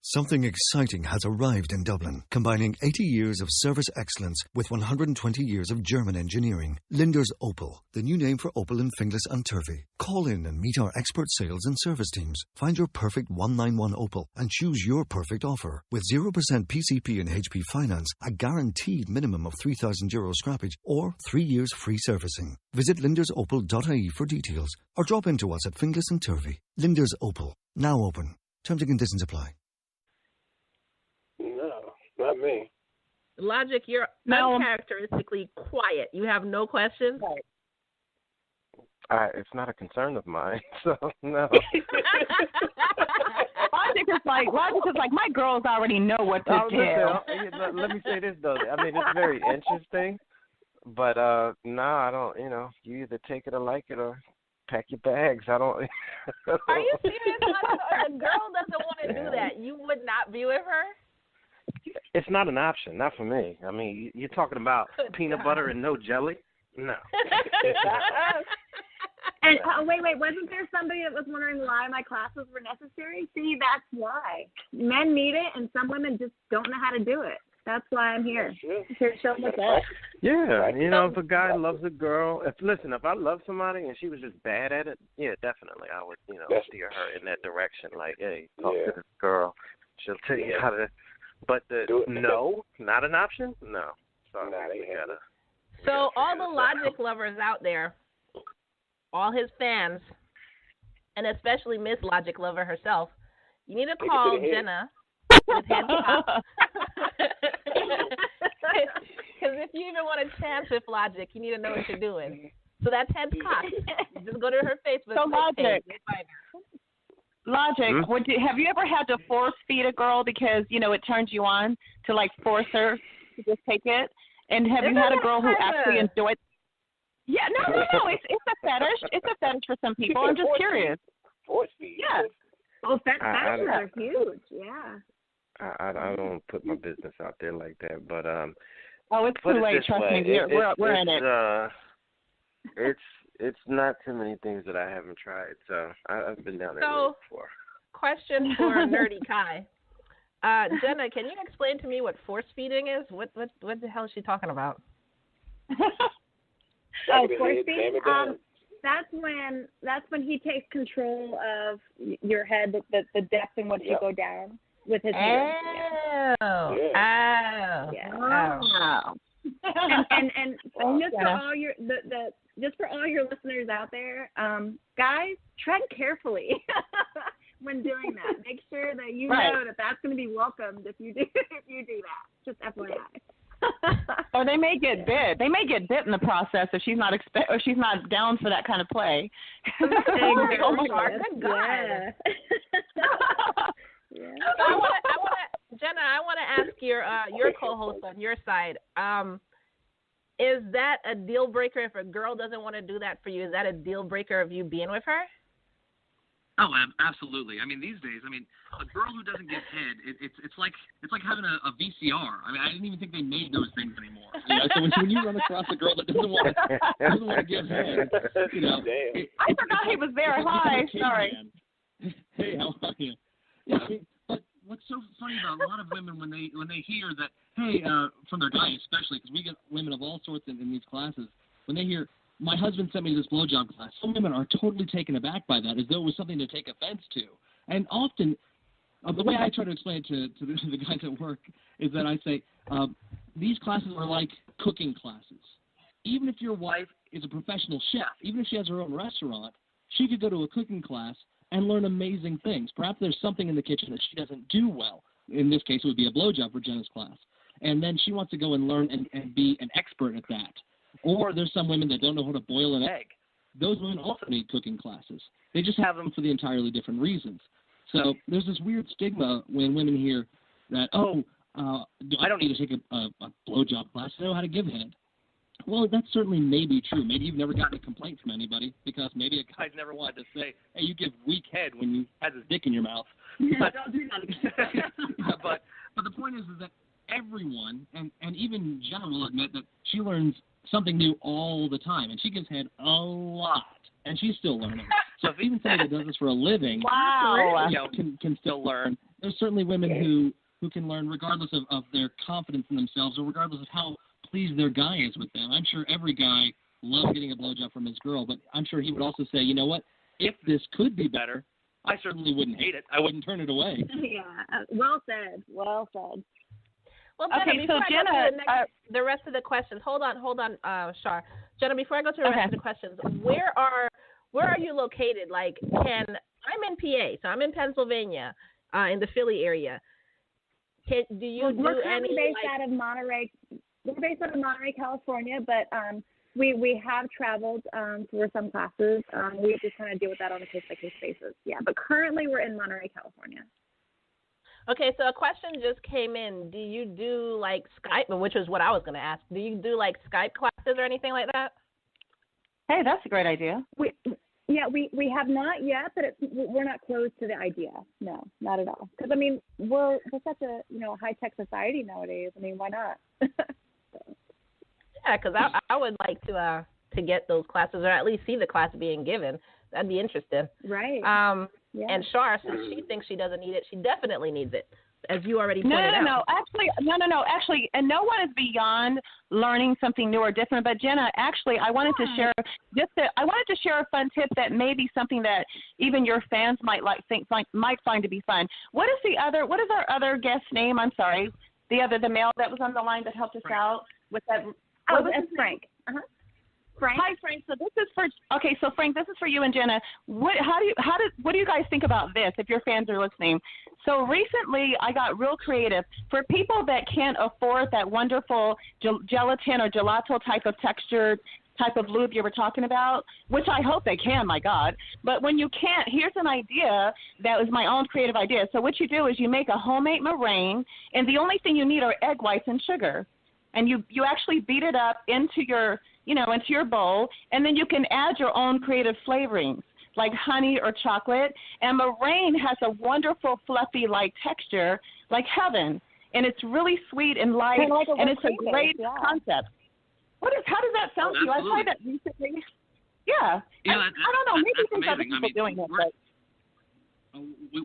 Something exciting has arrived in Dublin, combining 80 years of service excellence with 120 years of German engineering. Linder's Opel, the new name for Opel in Finglas and Turvey. Call in and meet our expert sales and service teams. Find your perfect 191 Opel and choose your perfect offer. With 0% PCP and HP finance, a guaranteed minimum of €3,000 scrappage, or 3 years free servicing. Visit lindersopel.ie for details, or drop into us at Finglas and Turvey. Linder's Opel, now open. Terms and conditions apply. Not me. Logic, you're uncharacteristically quiet. You have no questions? It's not a concern of mine, so no. Logic is like my girls already know what to do. Let me say this, though. I mean, it's very interesting, but no, I don't, you either take it or like it or pack your bags. I don't. Are you serious? If a girl doesn't want to do that, you would not be with her? It's not an option, not for me. I mean, you're talking about peanut butter and no jelly? No. And wait, wasn't there somebody that was wondering why my classes were necessary? See, that's why. Men need it, and some women just don't know how to do it. That's why I'm here. Here to show them what's up. Yeah, if a guy loves a girl, if I love somebody and she was just bad at it, yeah, definitely I would, steer her in that direction. Like, hey, talk to this girl. She'll tell you how to. But no, not an option? No. Sorry, So all the Logic lovers out there, all his fans, and especially Miss Logic Lover herself, you need to call Jenna with head cocked. Because if you even want a chance with Logic, you need to know what you're doing. So that's head cocked. Just go to her Facebook page. Logic, have you ever had to force feed a girl because, you know, it turns you on to, like, force her to just take it? And have you had a girl who actually enjoyed? Yeah, no, it's a fetish. It's a fetish for some people. I'm just curious. Force feed. Yeah. Oh, fetishes are huge. Yeah. I don't put my business out there like that, but oh, it's too late. Trust me, we're in it. It's not too many things that I haven't tried, so I've been down there before. Question for Nerdy Kai. Jenna, can you explain to me what force feeding is? What the hell is she talking about? Oh, force feeding? That's when he takes control of your head, the depth in which you go down with his hands. Oh. And just for all your just for all your listeners out there, guys, tread carefully when doing that. Make sure that you know that that's going to be welcomed if you do that. Just FYI. Or they may get bit. They may get bit in the process if she's not or she's not down for that kind of play. Oh my God. Yeah. Jenna, I want to ask your co-host on your side. Is that a deal breaker if a girl doesn't want to do that for you? Is that a deal breaker of you being with her? Oh, absolutely. I mean, these days, a girl who doesn't give head, it's like having a VCR. I mean, I didn't even think they made those things anymore. You know? So when you run across a girl that doesn't want to give head, you know, I forgot he was there. Hi, sorry. Hey, how are you? Yeah, I mean, but what's so funny about a lot of women when they hear that, hey, from their guy especially, because we get women of all sorts in these classes, when they hear, my husband sent me this blowjob class, some women are totally taken aback by that, as though it was something to take offense to. And often, the way I try to explain it to the guys at work is that I say, these classes are like cooking classes. Even if your wife is a professional chef, even if she has her own restaurant, she could go to a cooking class and learn amazing things. Perhaps there's something in the kitchen that she doesn't do well. In this case, it would be a blowjob for Jenna's class. And then she wants to go and learn and be an expert at that. Or there's some women that don't know how to boil an egg. Those women also need cooking classes. They just have them for the entirely different reasons. So there's this weird stigma when women hear that, I don't need to take a blowjob class. I know how to give head. Well, that certainly may be true. Maybe you've never gotten a complaint from anybody because maybe a guy's never wanted to say, hey, you give weak head when you had his dick in your mouth. But, don't do that. But the point is that everyone, and even Jenna will admit that she learns something new all the time, and she gives head a lot, and she's still learning. So if even somebody that does this for a living can still learn, there's certainly women who can learn regardless of their confidence in themselves or regardless of how pleased their guy is with them. I'm sure every guy loves getting a blowjob from his girl, but I'm sure he would also say, you know what, if this could be better, I certainly wouldn't hate it. I wouldn't turn it away. Yeah, well said. Well said. Well, Jenna, okay, before so I Jenna, go to the rest of the questions, hold on, Char. Jenna, before I go to the rest of the questions, where are you located? Like, I'm in PA, so I'm in Pennsylvania, in the Philly area. Do you we're do currently any? Based out of Monterey. We're based out of Monterey, California, but we have traveled for some classes. We just kind of deal with that on a case-by-case basis. Yeah, but currently we're in Monterey, California. Okay, so a question just came in. Do you do, like, Skype, which is what I was going to ask. Do you do, like, Skype classes or anything like that? Hey, that's a great idea. We have not yet, but we're not closed to the idea. No, not at all. Because, I mean, we're such a, high-tech society nowadays. I mean, why not? Yeah, because I would like to get those classes or at least see the class being given. That'd be interesting. Right. Yeah. And Char, since she thinks she doesn't need it, she definitely needs it, as you already pointed out. No. Actually, and no one is beyond learning something new or different. But Jenna, actually, I wanted to share a fun tip that may be something that even your fans might find to be fun. What is our other guest's name? I'm sorry, the male that was on the line that helped us out with that. Oh, that's Frank. Frank? Hi, Frank. So Frank, this is for you and Jenna. What do you guys think about this? If your fans are listening, so recently I got real creative for people that can't afford that wonderful gelatin or gelato type of texture type of lube you were talking about, which I hope they can, my God. But when you can't, here's an idea that was my own creative idea. So what you do is you make a homemade meringue, and the only thing you need are egg whites and sugar. And you actually beat it up into your bowl, and then you can add your own creative flavorings like honey or chocolate. And meringue has a wonderful fluffy like texture, like heaven, and it's really sweet and light, and it's a great concept. How does that sound to you? I tried that recently. Yeah. I don't know. Maybe some other people doing it, but.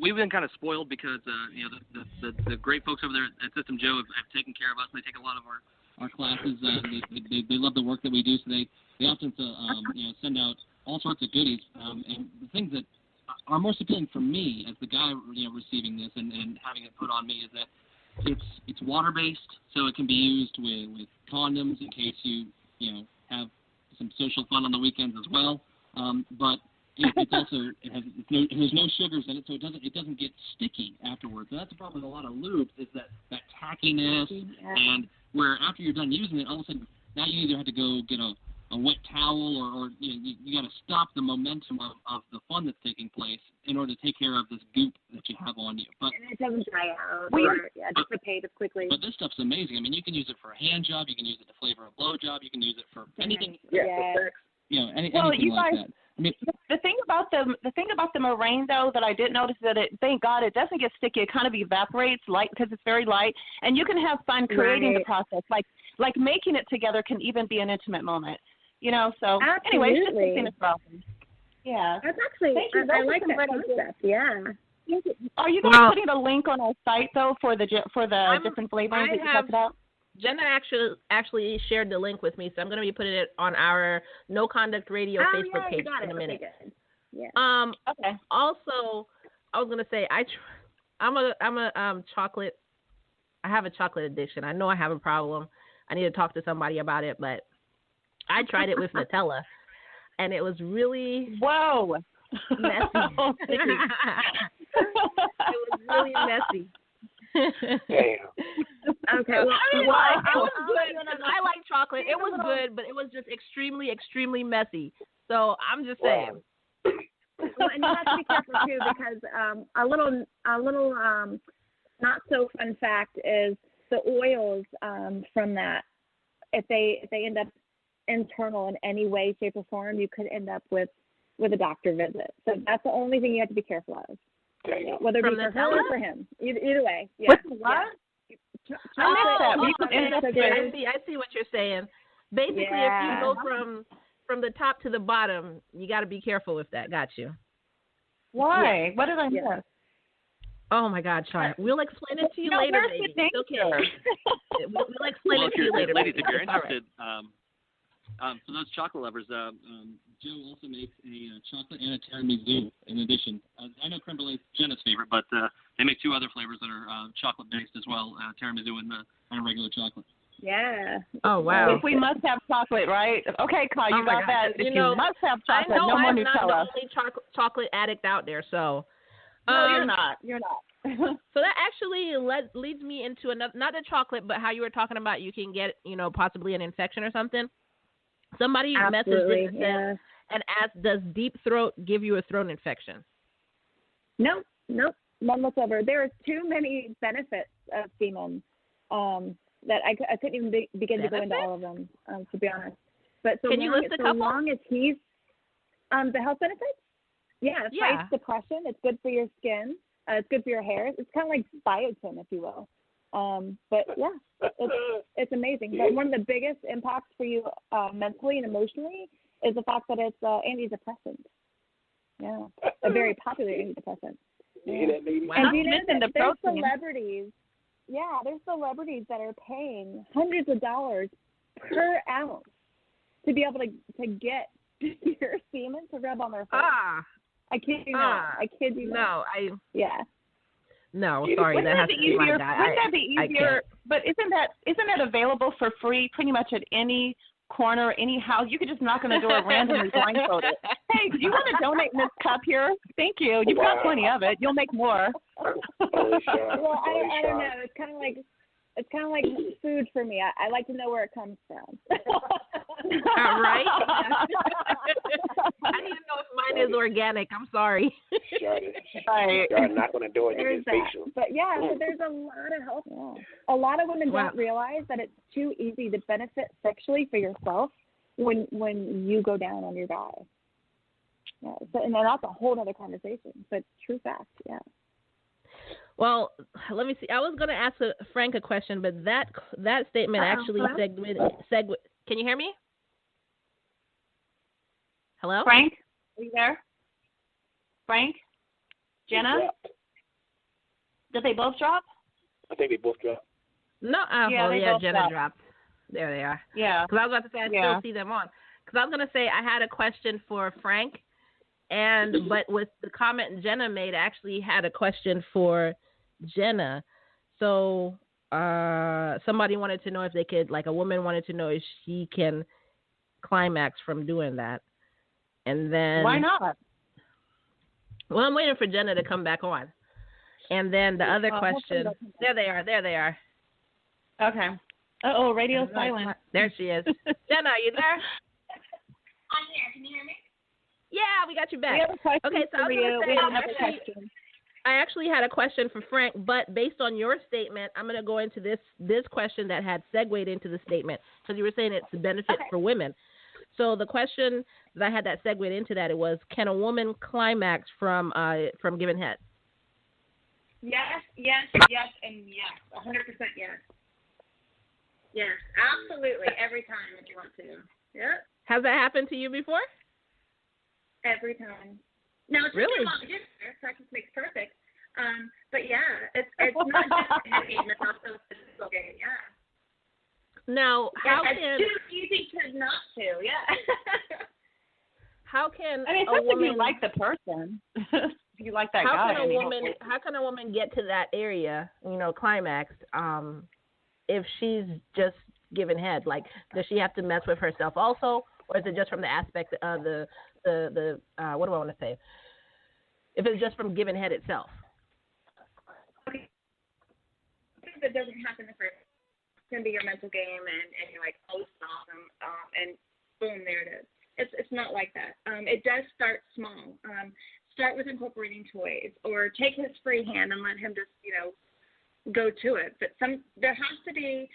We've been kind of spoiled because the great folks over there at System Joe have taken care of us. They take a lot of our classes. They love the work that we do, so they often send out all sorts of goodies. And the things that are most appealing for me as the guy receiving this and having it put on me is that it's water based, so it can be used with condoms in case you have some social fun on the weekends as well. But it's also there's no sugars in it, so it doesn't get sticky afterwards. And that's the problem with a lot of lubes is that tackiness, and where after you're done using it, all of a sudden now you either have to go get a wet towel or you got to stop the momentum of the fun that's taking place in order to take care of this goop that you have on you. But and it doesn't dry out dissipate as quickly. But this stuff's amazing. I mean, you can use it for a hand job, you can use it to flavor a blow job, you can use it for anything. Anything like that. I mean, the thing about the meringue though that I did notice that thank God it doesn't get sticky. It kind of evaporates light because it's very light, and you can have fun creating the process. Like making it together can even be an intimate moment. So anyway, it's just something to problem. Yeah. That's actually I like that concept. Yeah. Are you guys putting a link on our site though for the different flavorings that you talked about? Jenna actually shared the link with me, so I'm going to be putting it on our No Conduct Radio Facebook page in a minute. Okay, yeah. Okay. Also, I was going to say I'm a chocolate. I have a chocolate addiction. I know I have a problem. I need to talk to somebody about it, but I tried it with Nutella, and it was really messy. It was really messy. Damn. Okay. Well, it was good. I like chocolate. It was good, but it was just extremely, extremely messy. So I'm just saying. Well, and you have to be careful too, because a little not so fun fact is the oils from that. If they end up internal in any way, shape, or form, you could end up with a doctor visit. So that's the only thing you have to be careful of. Whether it be for her or for him. Either way. Yeah. What? Yeah. I see what you're saying. Basically, if you go from the top to the bottom, you got to be careful with that. Got you. Why? Yeah. What did I miss? Oh my God, Char. We'll explain it to you later, baby. It's okay. We'll explain it to you later. Ladies, if you're interested, for those chocolate lovers, Joe also makes a chocolate and a tiramisu in addition. I know creme brulee is Jenna's favorite, but they make two other flavors that are chocolate-based as well, tiramisu and regular chocolate. Yeah. Oh, wow. If we must have chocolate, right? Okay, Kyle, you got that. If you must have chocolate, no more Nutella. I'm not the only chocolate addict out there, so. No, you're not. You're not. So that actually leads me into another, not the chocolate, but how you were talking about you can get, possibly an infection or something. Somebody messaged in and asked, does deep throat give you a throat infection? Nope, none whatsoever. There are too many benefits of semen that I couldn't even begin to go into all of them, to be honest. But can you list a couple? So long as he's the health benefits? Yeah, it fights depression. It's good for your skin. It's good for your hair. It's kind of like biotin, if you will. But yeah, it's amazing. But one of the biggest impacts for you mentally and emotionally is the fact that it's antidepressant. Yeah, a very popular antidepressant. You hear that, lady? Wow. And do you know that there's celebrities? Yeah, there's celebrities that are paying hundreds of dollars per ounce to be able to get your semen to rub on their face. I kid you not. No, No, sorry, wouldn't that has to be like that. Wouldn't that be easier? But isn't that available for free pretty much at any corner, any house. You could just knock on the door randomly blindfolded. Hey, do you want to donate this cup here? Thank you. You've got plenty of it. You'll make more. Well, I don't know. It's kind of like food for me. I like to know where it comes from. Right? I need to know if mine is organic. I'm sorry. Start knocking on the door and get facial. But yeah, so there's a lot of help. Yeah. A lot of women don't realize that it's too easy to benefit sexually for yourself when you go down on your guy. Yeah, so, and then that's a whole other conversation, but true fact, yeah. Well, let me see. I was going to ask Frank a question, but that statement actually segued. Can you hear me? Hello? Frank, are you there? Frank? Jenna? Did they both drop? I think they both dropped. No, Jenna dropped. There they are. Yeah. Because I was about to say I still see them on. Because I was going to say I had a question for Frank, but with the comment Jenna made, I actually had a question for Jenna. So somebody wanted to know if they could, like a woman wanted to know if she can climax from doing that. And then why not? Well, I'm waiting for Jenna to come back on. And then the other question. There they are. Okay. Uh-oh, radio silent. There she is. Jenna, are you there? I'm here. Can you hear me? Yeah, we got you back. We have a question okay, so for you. We have another question. I actually had a question for Frank, but based on your statement, I'm going to go into this question that had segued into the statement, because you were saying it's a benefit for women. So the question that I had that segued into that, it was, can a woman climax from giving head? Yes, and yes. 100% yes. Yes, absolutely. Every time if you want to. Yeah. Has that happened to you before? Every time. Now, it's really? Just practice makes perfect. But yeah, it's not just a head game, it's also a physical game, yeah. Now, it's too easy to not to, yeah. How can a woman, if you like the person, if you like that guy. How can a woman get to that area, climax, if she's just giving head? Like, does she have to mess with herself also, or is it just from the aspect of the what do I want to say? If it's just from giving head itself. Okay. If it doesn't happen the first, it's going to be your mental game, and you're like, oh, stop them, and boom, there it is. It's not like that. It does start small. Start with incorporating toys, or take his free hand and let him just, go to it. But there has to be,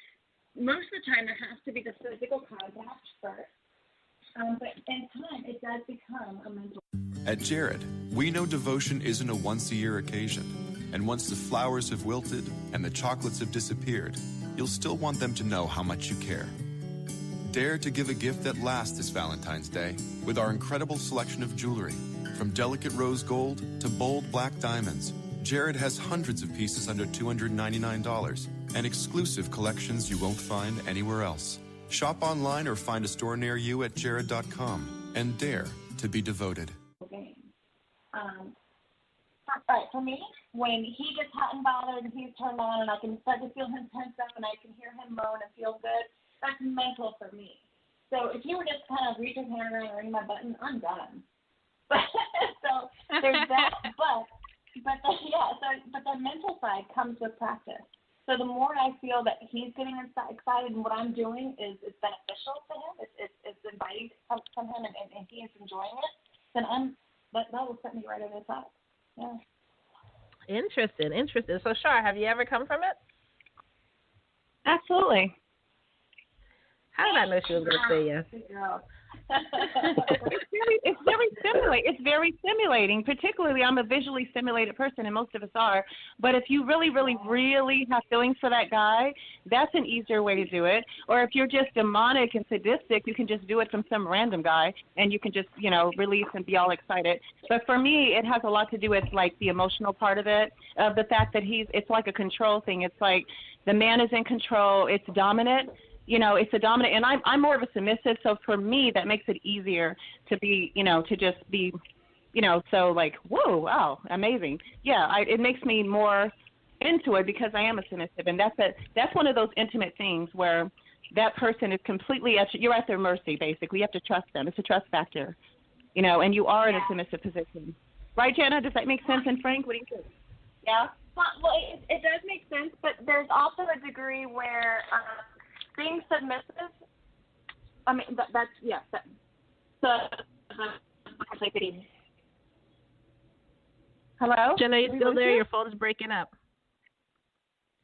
most of the time, there has to be the physical contact first. But in time, it does become a mental. At Jared, we know devotion isn't a once-a-year occasion. And once the flowers have wilted and the chocolates have disappeared, you'll still want them to know how much you care. Dare to give a gift that lasts this Valentine's Day with our incredible selection of jewelry. From delicate rose gold to bold black diamonds, Jared has hundreds of pieces under $299 and exclusive collections you won't find anywhere else. Shop online or find a store near you at jared.com and dare to be devoted. Right, for me, when he gets hot and bothered and he's turned on and I can start to feel him tense up and I can hear him moan and feel good, that's mental for me. So if you were just kind of reach his hand around and ring my button, I'm done. So there's that, but the mental side comes with practice. So the more I feel that he's getting excited and what I'm doing is beneficial to him, it's inviting from him and he is enjoying it, then that will set me right over the top. Yeah. Interesting. So, Char, have you ever come from it? Absolutely. How did I know she was going to say yes? It's very stimulating. Particularly, I'm a visually stimulated person, and most of us are. But if you really, really, really have feelings for that guy, that's an easier way to do it. Or if you're just demonic and sadistic, you can just do it from some random guy, and you can just, release and be all excited. But for me, it has a lot to do with, like, the emotional part of it, of the fact that it's like a control thing. It's like the man is in control. It's dominant. It's a dominant, and I'm more of a submissive, so for me, that makes it easier to be, to just be, so like, whoa, wow, amazing. Yeah, it makes me more into it because I am a submissive, and that's one of those intimate things where that person is completely you're at their mercy, basically. You have to trust them. It's a trust factor, and you are in a submissive position. Right, Jenna? Does that make sense? And Frank, what do you think? Yeah? Well, it does make sense, but there's also a degree where being submissive, I mean, that's, yeah. Hello? Jenna, you still there? Your phone's breaking up.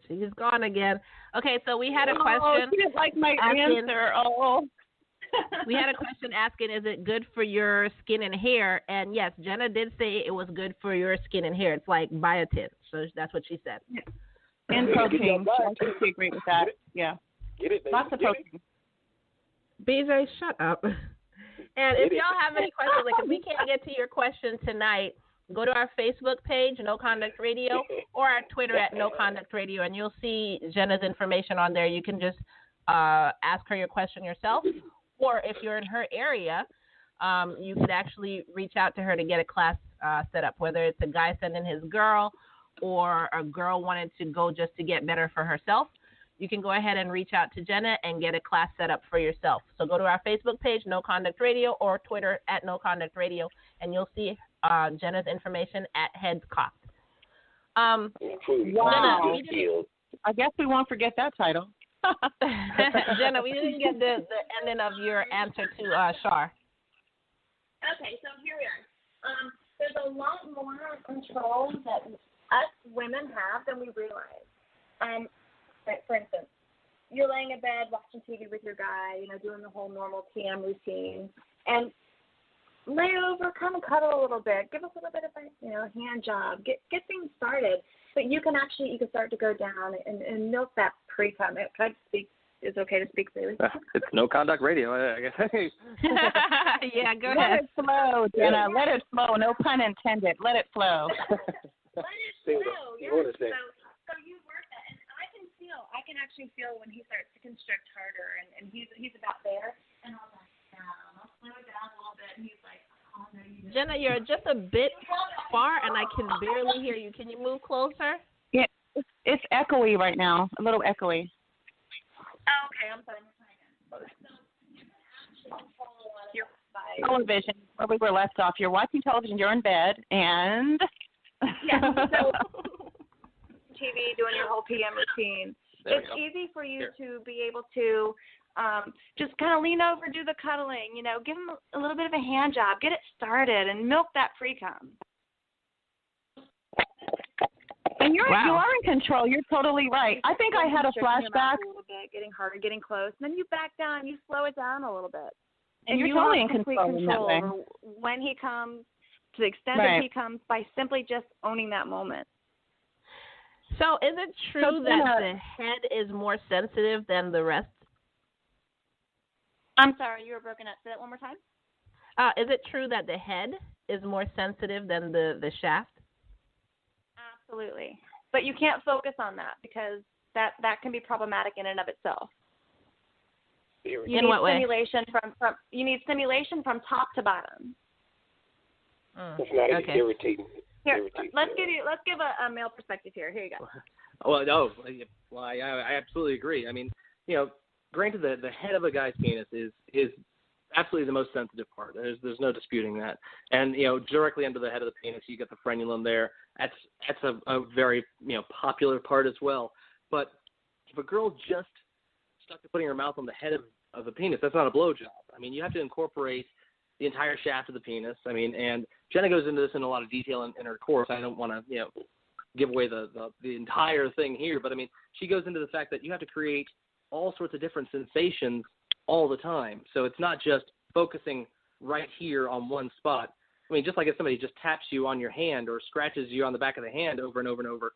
She's gone again. Okay, so we had a question. Oh, she didn't like my answer. Oh. We had a question asking, is it good for your skin and hair? And yes, Jenna did say it was good for your skin and hair. It's like biotin. So that's what she said. Yeah. And protein. I totally agree with that. Yeah. Get it, baby. Lots of protein. BJ, shut up. And if y'all have any questions, like if we can't get to your question tonight, go to our Facebook page, No Conduct Radio, or our Twitter at No Conduct Radio, and you'll see Jenna's information on there. You can just ask her your question yourself, or if you're in her area, you could actually reach out to her to get a class set up, whether it's a guy sending his girl or a girl wanted to go just to get better for herself. You can go ahead and reach out to Jenna and get a class set up for yourself. So go to our Facebook page, No Conduct Radio, or Twitter at No Conduct Radio, and you'll see Jenna's information at Heads Cocked. Wow. Jenna, I guess we won't forget that title. Jenna, we didn't get the ending of your answer to Char. Okay, so here we are. There's a lot more control that us women have than we realize. For instance, you're laying in bed watching TV with your guy, doing the whole normal PM routine, and lay over, kind of cuddle a little bit, give us a little bit of a hand job, get things started. But you can start to go down and milk that pre-cum. Can I speak? Is it okay to speak freely? It's No Conduct Radio, I guess. Yeah, go Let ahead. it flow, Jenna. Let it flow. No pun intended. Let it flow. Let it flow. Yeah. So you work that, and I can actually feel when he starts to constrict harder, and he's about there, and I'm like, I'll slow it down a little bit, and he's like, oh, no, you don't. Jenna, you're just a bit far, and I can barely hear you. Can you move closer? Yeah, it's echoey right now, a little echoey. Oh, okay, I'm sorry. Your television, where we were left off. You're watching television, you're in bed, and... Yeah, so TV, doing your whole PM routine. It's easy for you to be able to just kind of lean over, do the cuddling, give him a little bit of a hand job, get it started, and milk that pre-cum. And you are in control. You're totally right. I think I had a flashback. A little bit, getting harder, getting close, and then you back down, you slow it down a little bit. And you're totally in control in that way. When he comes, to the extent that he comes, by simply just owning that moment. So is it true that the head is more sensitive than the rest? I'm sorry, you were broken up. Say that one more time. Is it true that the head is more sensitive than the shaft? Absolutely. But you can't focus on that because that can be problematic in and of itself. In what way? You need stimulation from top to bottom. It's not irritating. Here, let's give a male perspective here. Here you go. Well, I absolutely agree. I mean, granted, the head of a guy's penis is absolutely the most sensitive part. There's no disputing that. And directly under the head of the penis, you get the frenulum there. That's a very popular part as well. But if a girl just stuck to putting her mouth on the head of the penis, that's not a blowjob. I mean, you have to incorporate the entire shaft of the penis. I mean, and Jenna goes into this in a lot of detail in her course. I don't want to give away the entire thing here, but I mean, she goes into the fact that you have to create all sorts of different sensations all the time. So it's not just focusing right here on one spot. I mean, just like if somebody just taps you on your hand or scratches you on the back of the hand over and over and over,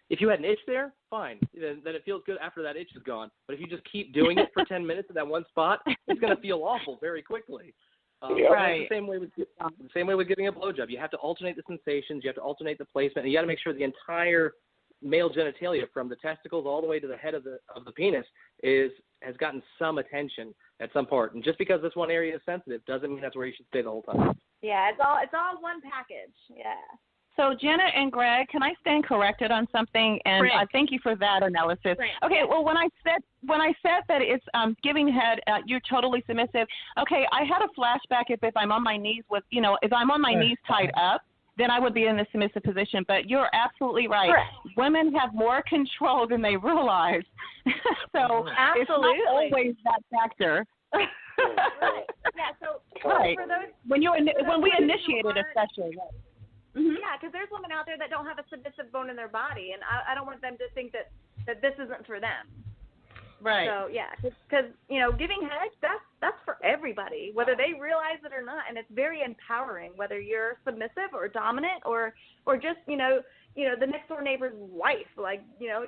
if you had an itch there, fine. Then it feels good after that itch is gone. But if you just keep doing it for 10 minutes at that one spot, it's going to feel awful very quickly. Right. The same way with giving a blowjob. You have to alternate the sensations. You have to alternate the placement. And you got to make sure the entire male genitalia, from the testicles all the way to the head of the penis, has gotten some attention at some part. And just because this one area is sensitive doesn't mean that's where you should stay the whole time. Yeah, it's all one package. Yeah. So Jenna and Greg, can I stand corrected on something? And I thank you for that analysis. Okay, well when I said that it's giving head, you're totally submissive. Okay, I had a flashback if I'm on my knees if I'm on my knees tied up, then I would be in the submissive position. But you're absolutely right. Correct. Women have more control than they realize. So it's not always that factor. Yeah. So right. for those when we initiated a session. Mm-hmm. Yeah, because there's women out there that don't have a submissive bone in their body, and I don't want them to think that this isn't for them. Right. So yeah, because giving head, that's for everybody, whether they realize it or not, and it's very empowering. Whether you're submissive or dominant or just the next door neighbor's wife,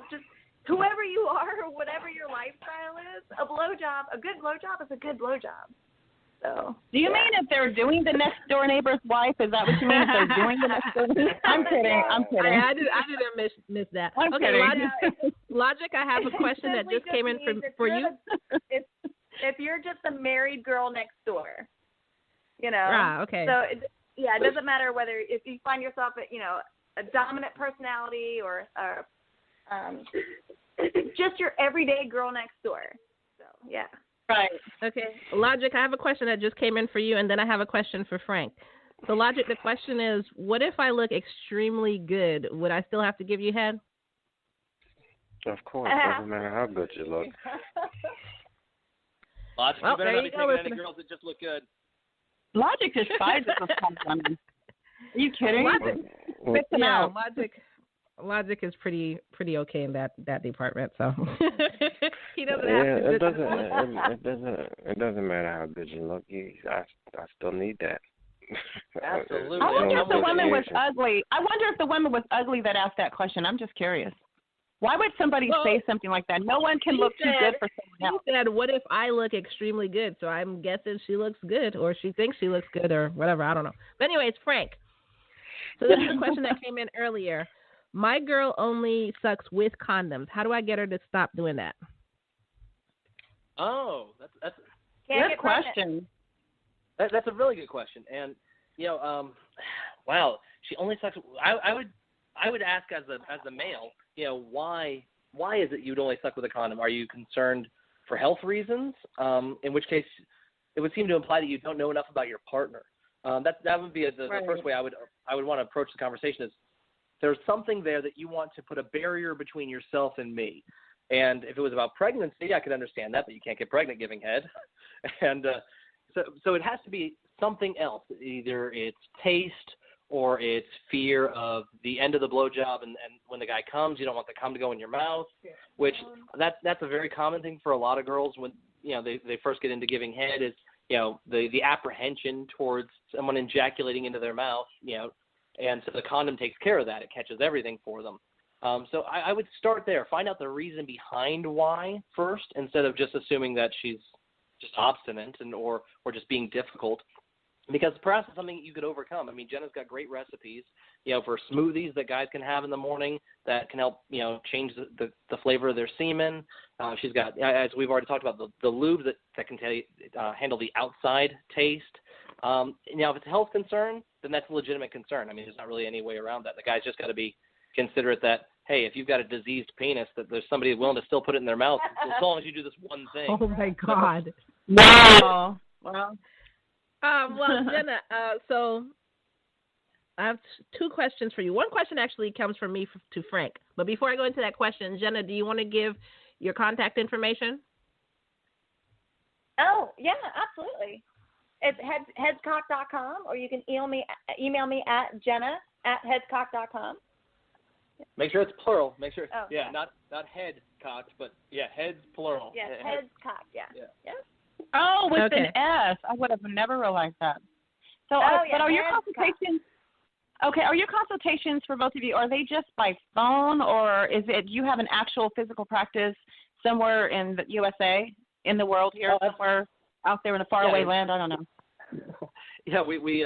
just whoever you are or whatever your lifestyle is, a good blowjob is a good blowjob. So, do you mean if they're doing the next door neighbor's wife? Is that what you mean? If they're doing the next door neighbor's I'm kidding. I didn't miss that. I'm okay, kidding. Logic, I have a question that just came in for you. If you're just a married girl next door, okay. So, it doesn't matter whether if you find yourself a dominant personality or just your everyday girl next door. So, yeah. Right. Okay. Logic, I have a question that just came in for you, and then I have a question for Frank. So, Logic, the question is, what if I look extremely good? Would I still have to give you head? Of course. Doesn't matter how good you look. Logic, you better not be taking any girls that just look good. Logic despises the women. Are you kidding? Logic is pretty okay in that department, so he doesn't have to. It It doesn't matter how good you look. I still need that. Absolutely. I wonder if the woman was ugly. I wonder if the woman was ugly that asked that question. I'm just curious. Why would somebody say something like that? No one can look too good for someone else. She said, "What if I look extremely good?" So I'm guessing she looks good, or she thinks she looks good, or whatever. I don't know. But anyways, Frank. So this is a question that came in earlier. My girl only sucks with condoms. How do I get her to stop doing that? Oh, that's a good question. That's a really good question. And wow, she only sucks. I would ask as a male, why is it you'd only suck with a condom? Are you concerned for health reasons? In which case, it would seem to imply that you don't know enough about your partner. That would be the first way I would want to approach the conversation is. There's something there that you want to put a barrier between yourself and me. And if it was about pregnancy, I could understand that, but you can't get pregnant giving head. And so it has to be something else. Either it's taste or it's fear of the end of the blowjob, and when the guy comes, you don't want the cum to go in your mouth, which that's a very common thing for a lot of girls when they first get into giving head is the apprehension towards someone ejaculating into their mouth, and so the condom takes care of that. It catches everything for them. So I would start there. Find out the reason behind why first, instead of just assuming that she's just obstinate or just being difficult. Because perhaps it's something you could overcome. I mean, Jenna's got great recipes, for smoothies that guys can have in the morning that can help, change the flavor of their semen. She's got, as we've already talked about, the lube that can handle the outside taste. If it's a health concern, then that's a legitimate concern. I mean, there's not really any way around that. The guy's just got to be considerate that, hey, if you've got a diseased penis, that there's somebody willing to still put it in their mouth as long as you do this one thing. Oh, my God. Wow. Well, Jenna, so I have two questions for you. One question actually comes from me to Frank. But before I go into that question, Jenna, do you want to give your contact information? Oh, yeah, absolutely. It's headscock.com, or you can email me at jenna@headscock.com. Make sure it's plural. Make sure, not head cocked, but heads plural. Yeah, heads cocked. Yeah. Oh, with an S. I would have never realized that. So, but are your consultations? Okay, are your consultations for both of you? Are they just by phone, or is it you have an actual physical practice somewhere in the USA, in the world here, somewhere out there in a faraway land? I don't know. Yeah, we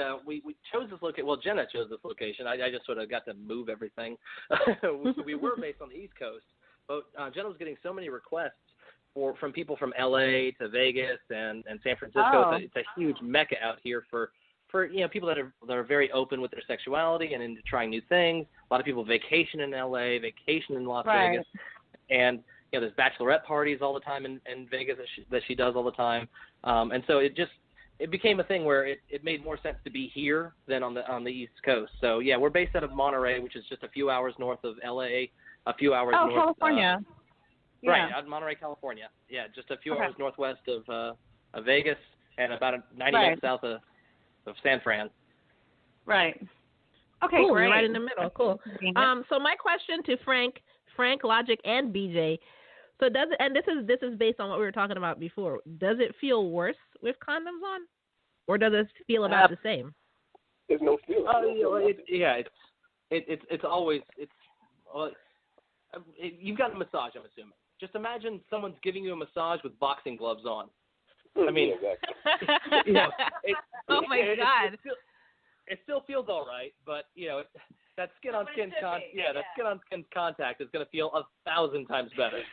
chose this location. Well, Jenna chose this location. I just sort of got to move everything. We were based on the East Coast, but Jenna was getting so many requests from people from LA to Vegas and San Francisco. Oh. It's a huge mecca out here for for people that are very open with their sexuality and into trying new things. A lot of people vacation in LA, vacation in Las Vegas, and there's bachelorette parties all the time in Vegas that she does all the time. And so it became a thing where it made more sense to be here than on the East Coast. So yeah, we're based out of Monterey, which is just a few hours north of LA, a few hours north. California. Right, out in Monterey, California. Yeah, just a few hours northwest of Vegas and about 90 minutes south of San Fran. Right. Okay, cool, great. Right in the middle. Cool. So my question to Frank, Logic, and BJ. So does it? And this is based on what we were talking about before. Does it feel worse with condoms on, or does it feel about the same? There's no feel. It's always you've got a massage, I'm assuming. Just imagine someone's giving you a massage with boxing gloves on. I mean, oh my God. It still feels all right, but that skin on skin contact is going to feel 1,000 times better.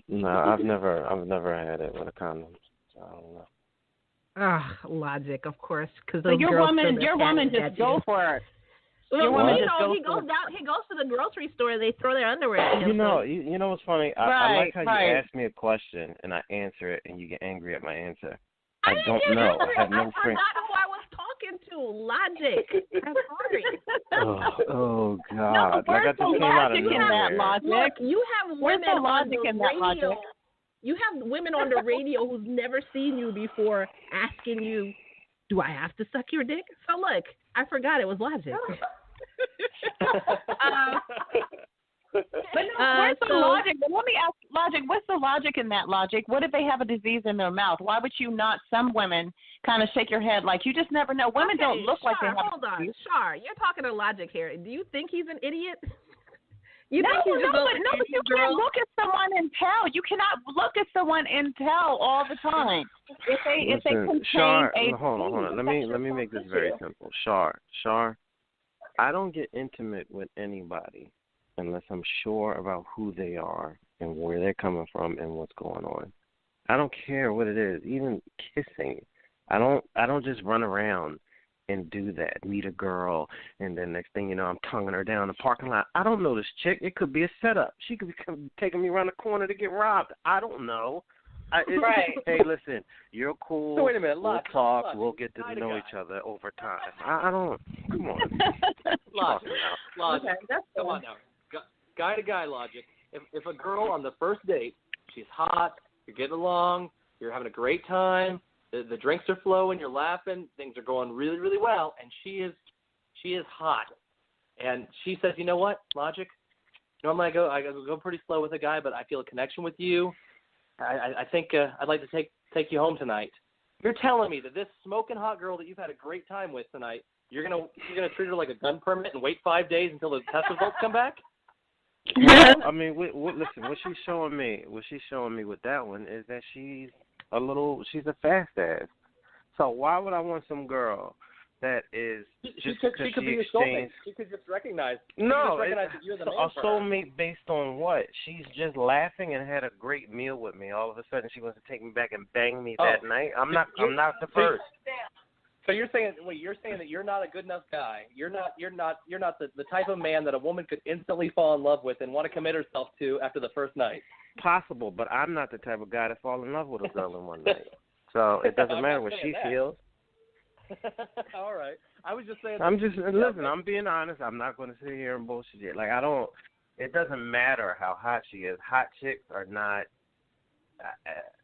No, I've never had it with a condom. So I don't know. Logic, of course, because your woman just go for it. Well, he goes to the grocery store. They throw their underwear at him. You know what's funny? I like how you ask me a question and I answer it and you get angry at my answer. I don't know. I have no friends. That's not who I was talking to. Logic. I'm sorry. Oh God! No, like I just came out of nowhere. Look, you have women the logic on the in that radio. logic? You have women on the radio who's never seen you before asking you, "Do I have to suck your dick?" So look, I forgot it was Logic. But where's the logic? But let me ask Logic, what's the logic in that Logic? What if they have a disease in their mouth? Why would you not, some women kind of shake your head like you just never know. Women don't look like they have hold on. Char, you're talking to Logic here. Do you think he's an idiot? But you can't look at someone and tell. You cannot look at someone and tell all the time. If they contain Char, a hold on. Let me make this very simple. Char, I don't get intimate with anybody unless I'm sure about who they are and where they're coming from and what's going on. I don't care what it is, even kissing. I don't just run around and do that, meet a girl, and then next thing you know, I'm tonguing her down the parking lot. I don't know this chick. It could be a setup. She could be taking me around the corner to get robbed. I don't know. Hey, listen, you're cool. So wait a minute, we'll talk. We'll get to know each other over time. I don't. Come on. Logic. Come on now. Guy to guy logic. If a girl on the first date, she's hot, you're getting along, you're having a great time, the drinks are flowing, you're laughing, things are going really, really well, and she is hot, and she says, you know what, Logic? Normally I go pretty slow with a guy, but I feel a connection with you. I think I'd like to take you home tonight. You're telling me that this smoking hot girl that you've had a great time with tonight, you're gonna treat her like a gun permit and wait 5 days until the test results come back? I mean, listen. What she's showing me with that one is that she's a fast ass. So why would I want some girl that is she could be your soulmate. She could just recognize. That you're the man a for her. soulmate based on what? She's just laughing and had a great meal with me. All of a sudden, she wants to take me back and bang me that night. I'm not the first. So you're saying that you're not a good enough guy. You're not the type of man that a woman could instantly fall in love with and want to commit herself to after the first night. Possible, but I'm not the type of guy to fall in love with a girl in one night. So it doesn't matter what she feels. All right. I was just saying. Listen. I'm being honest. I'm not going to sit here and bullshit it. Like it doesn't matter how hot she is. Hot chicks are not.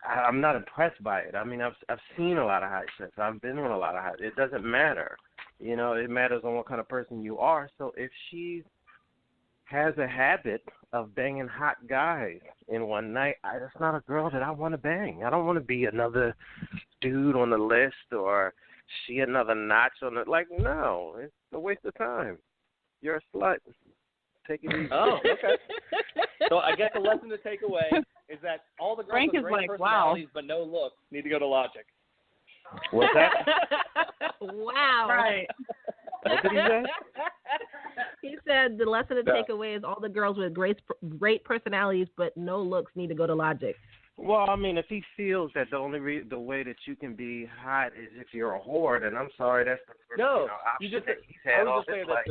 I'm not impressed by it. I mean, I've seen a lot of hot chicks. I've been with a lot of hot. It doesn't matter. It matters on what kind of person you are. So if she has a habit of banging hot guys in one night, that's not a girl that I want to bang. I don't want to be another dude on the list or she another notch on the no, it's a waste of time. You're a slut. Take it easy. Oh, okay. So I guess the lesson to take away is that all the girls with great personalities but no looks need to go to Logic. What's that? Wow. Right. What did he say? He said the lesson to take away is all the girls with great personalities but no looks need to go to Logic. Well, I mean, if he feels that the only the way that you can be hot is if you're a whore, then I'm sorry, that's the first option that he's had all his life.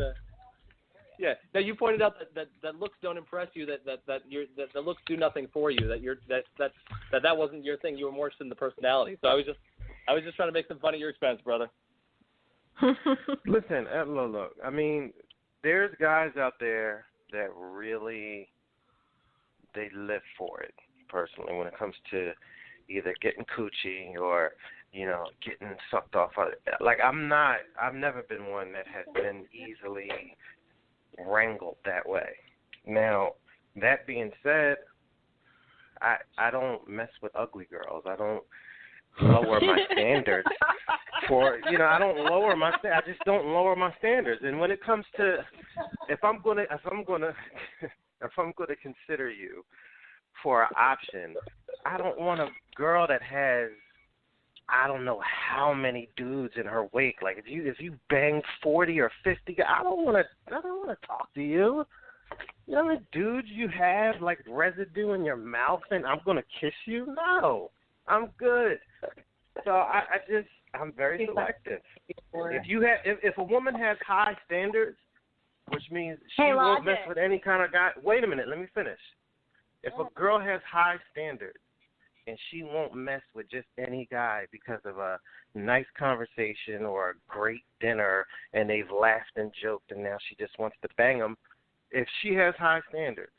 Yeah. Now you pointed out that looks don't impress you. That the looks do nothing for you. That wasn't your thing. You were more interested in the personality. So I was just trying to make some fun at your expense, brother. Listen, look. I mean, there's guys out there that really they live for it. Personally, when it comes to either getting coochie or, getting sucked off. Like I've never been one that has been easily wrangled that way. Now, that being said, I don't mess with ugly girls. I don't lower my standards for, I don't lower my I just don't lower my standards. And when it comes to if I'm going to consider you for an option, I don't want a girl that has I don't know how many dudes in her wake. Like if you bang 40 or 50, I don't want to talk to you. You know how many dudes you have like residue in your mouth and I'm gonna kiss you? No, I'm good. So I'm very selective. If a woman has high standards, which means she won't mess with any kind of guy. Wait a minute, let me finish. If a girl has high standards and she won't mess with just any guy because of a nice conversation or a great dinner and they've laughed and joked and now she just wants to bang them, if she has high standards,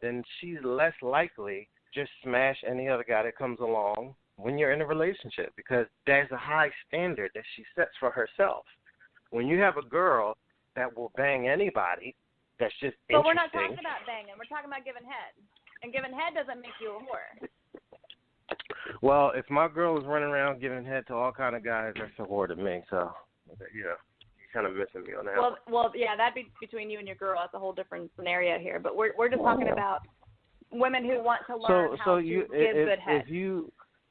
then she's less likely just smash any other guy that comes along when you're in a relationship because there's a high standard that she sets for herself. When you have a girl that will bang anybody, that's just interesting. But we're not talking about banging. We're talking about giving head. And giving head doesn't make you a whore. Well, if my girl is running around giving head to all kind of guys, that's a whore to me. So, you're kind of missing me on that. Well, yeah, that'd be between you and your girl. That's a whole different scenario here. But we're just talking about women who want to learn how to give good head.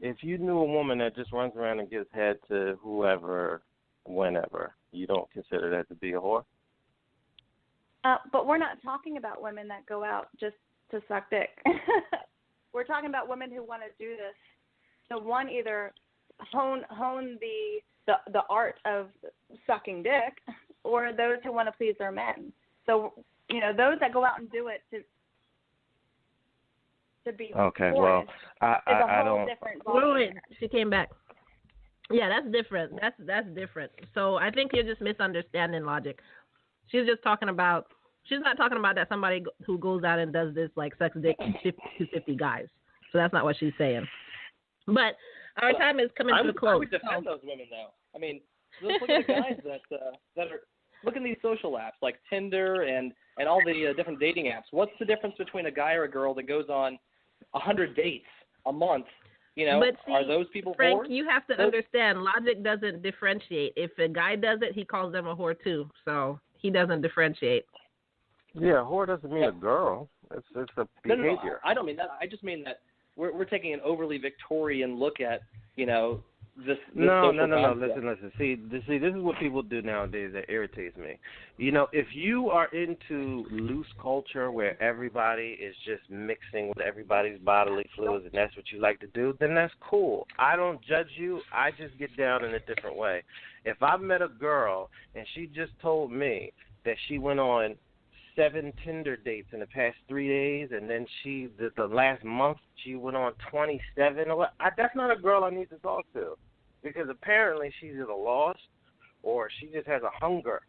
If you knew a woman that just runs around and gives head to whoever, whenever, you don't consider that to be a whore? But we're not talking about women that go out just to suck dick. We're talking about women who want to do this. So one, either hone the art of sucking dick, or those who want to please their men. So, those that go out and do it to be okay. Well, I don't. Wait, she came back. Yeah, that's different. That's different. So I think you're just misunderstanding logic. She's just talking about. She's not talking about that somebody who goes out and does this like sex dick to 50 guys. So that's not what she's saying. But our time is coming to a close. I would defend those women, though. I mean, look at the guys that are look at these social apps like Tinder and all the different dating apps. What's the difference between a guy or a girl that goes on 100 dates a month? But see, are those people Frank, whores? you have to understand, logic doesn't differentiate. If a guy does it, he calls them a whore too. So he doesn't differentiate. Yeah, whore doesn't mean a girl. It's a behavior. No, I don't mean that. I just mean that we're taking an overly Victorian look at, this No. concept. Listen. See, this is what people do nowadays that irritates me. If you are into loose culture where everybody is just mixing with everybody's bodily fluids and that's what you like to do, then that's cool. I don't judge you. I just get down in a different way. If I met a girl and she just told me that she went on 7 Tinder dates in the past 3 days, and then the last month she went on 27. That's not a girl I need to talk to, because apparently she's either lost or she just has a hunger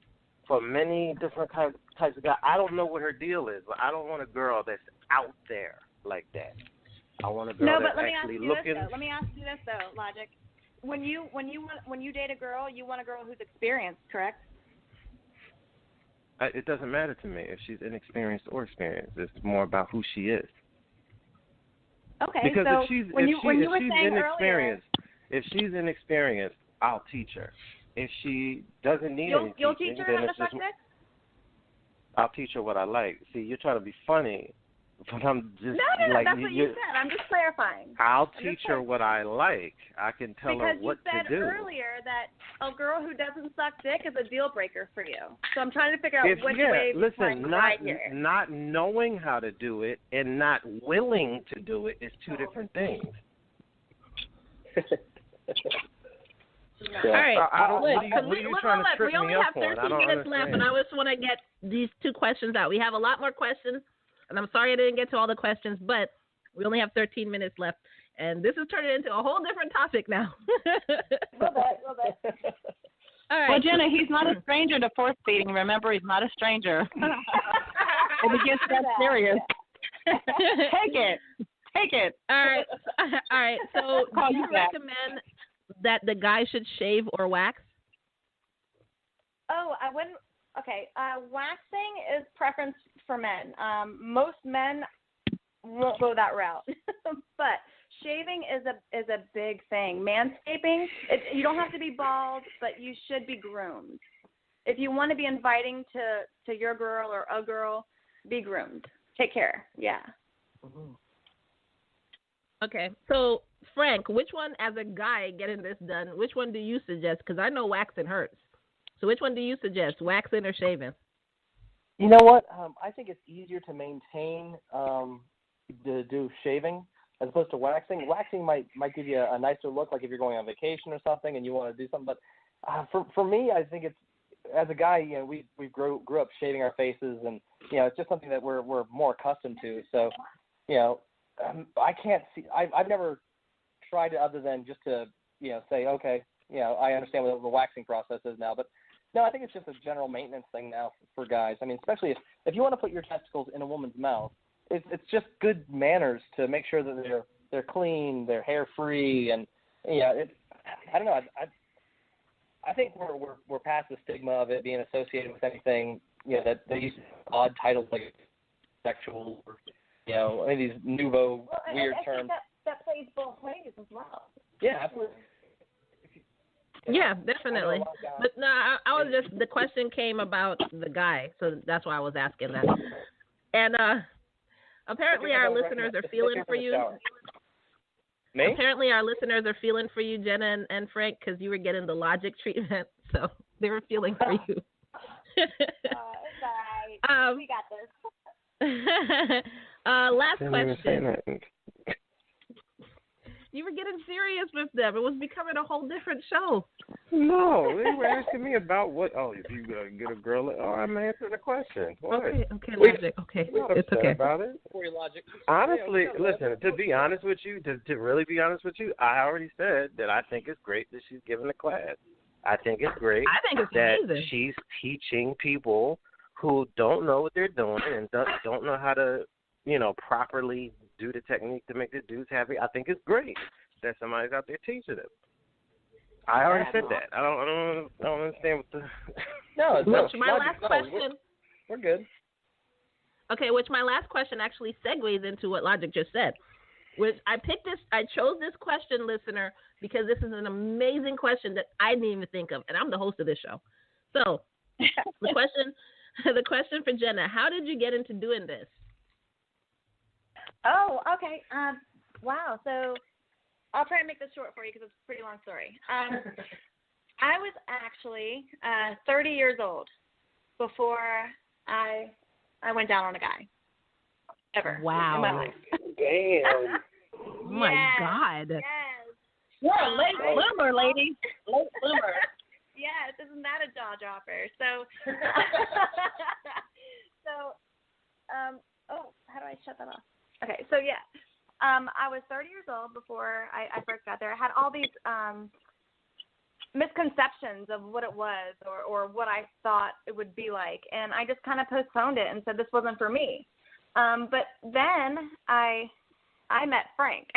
for many different types of guys. I don't know what her deal is, but I don't want a girl that's out there like that. I want a girl that's actually looking. Let me ask you this though, Logic. When you date a girl, you want a girl who's experienced, correct? It doesn't matter to me if she's inexperienced or experienced. It's more about who she is. Okay, because so if she's inexperienced, I'll teach her. If she doesn't need any you'll teaching, teach her then how to it's suck just dick? I'll teach her what I like. See, you're trying to be funny, But I'm just No, like that's what you said. I'm just clarifying. I'll teach her what I like. I can tell her what to do. Because you said earlier that a girl who doesn't suck dick is a deal breaker for you. So I'm trying to figure out which way we're trying to ride here. Not knowing how to do it and not willing to do it is two different things. All right. What are you trying to trip we only me have up on? 13 minutes left, and I just want to get these two questions out. We have a lot more questions, and I'm sorry I didn't get to all the questions, but we only have 13 minutes left, and this is turning into a whole different topic now. All right. Well, Jenna, he's not a stranger to force feeding. Remember, he's not a stranger. If it gets that serious, take it. All right. So, do you recommend that the guy should shave or wax? Oh, I wouldn't. Okay, waxing is preference for men. Most men won't go that route, but shaving is a big thing. Manscaping, you don't have to be bald, but you should be groomed. If you want to be inviting to your girl or a girl, be groomed. Take care. Yeah. Okay, so Frank, which one, as a guy getting this done, which one do you suggest? Because I know waxing hurts. So which one do you suggest, waxing or shaving? You know what? I think it's easier to maintain to do shaving as opposed to waxing. Waxing might give you a nicer look, like if you're going on vacation or something and you want to do something. But for me, I think it's, as a guy, you know, we grew up shaving our faces, and you know, it's just something that we're more accustomed to. So, you know, I can't see. I've never tried it other than just to, you know, say, okay, you know, I understand what the waxing process is now, but no, I think it's just a general maintenance thing now for guys. I mean, especially if you want to put your testicles in a woman's mouth, it's just good manners to make sure that they're clean, they're hair free, and you know, I don't know. I think we're past the stigma of it being associated with anything, you know, that they use odd titles like sexual, or, you know, any of these nouveau weird terms. That plays both ways as well. Yeah, absolutely. Yeah, definitely. But no, I was just, the question came about the guy, so that's why I was asking that. And apparently our listeners are feeling for you. Me? Apparently our listeners are feeling for you, Jenna and Frank, because you were getting the Logic treatment, so they were feeling for you. It's all right. We got this. Last question. You were getting serious with them. It was becoming a whole different show. No, they were asking me about what. Oh, if you get a girl, I'm answering the question. What? Okay, Logic. Okay, it's okay. About it. Logic. Honestly, listen. To be honest with you, to really be honest with you, I already said that I think it's great that she's giving a class. I think it's great. I think it's that amazing. She's teaching people who don't know what they're doing and don't know how to, you know, properly do the technique to make the dudes happy. I think it's great that somebody's out there teaching them. I already said that. I don't understand what the. No, my last question. We're good. Okay, which my last question actually segues into what Logic just said. Which I chose this question, listener, because this is an amazing question that I didn't even think of, and I'm the host of this show. So, the question for Jenna: how did you get into doing this? Oh, okay. Wow. So I'll try and make this short for you because it's a pretty long story. I was actually 30 years old before I went down on a guy. Ever. Wow. In my life. Damn. Oh my God. Yes. You're a late bloomer, lady. Late bloomer. Yes, isn't that a jaw dropper? So, how do I shut that off? Okay, so yeah, I was 30 years old before I first got there. I had all these misconceptions of what it was or what I thought it would be like, and I just kind of postponed it and said this wasn't for me. But then I met Frank,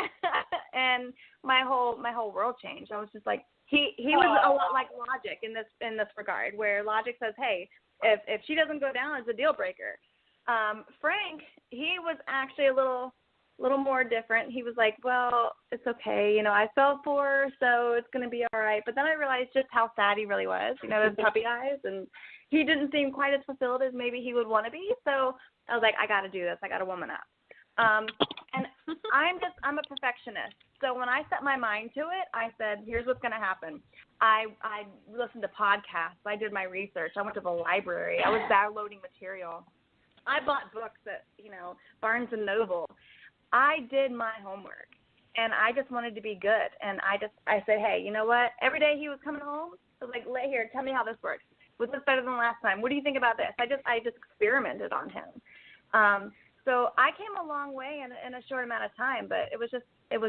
and my whole world changed. I was just like, he was a lot like Logic in this regard, where Logic says, hey, if she doesn't go down, it's a deal breaker. Frank, he was actually a little more different. He was like, well, it's okay. You know, I fell for her, so it's going to be all right. But then I realized just how sad he really was, you know, those puppy eyes. And he didn't seem quite as fulfilled as maybe he would want to be. So I was like, I got to do this. I got to woman up. And I'm a perfectionist. So when I set my mind to it, I said, here's what's going to happen. I listened to podcasts. I did my research. I went to the library. I was downloading material. I bought books at, Barnes and Noble. I did my homework, and I just wanted to be good. And I said, hey, you know what? Every day he was coming home, I was like, here, tell me how this works. Was this better than last time? What do you think about this? I just experimented on him. So I came a long way in a short amount of time, but it was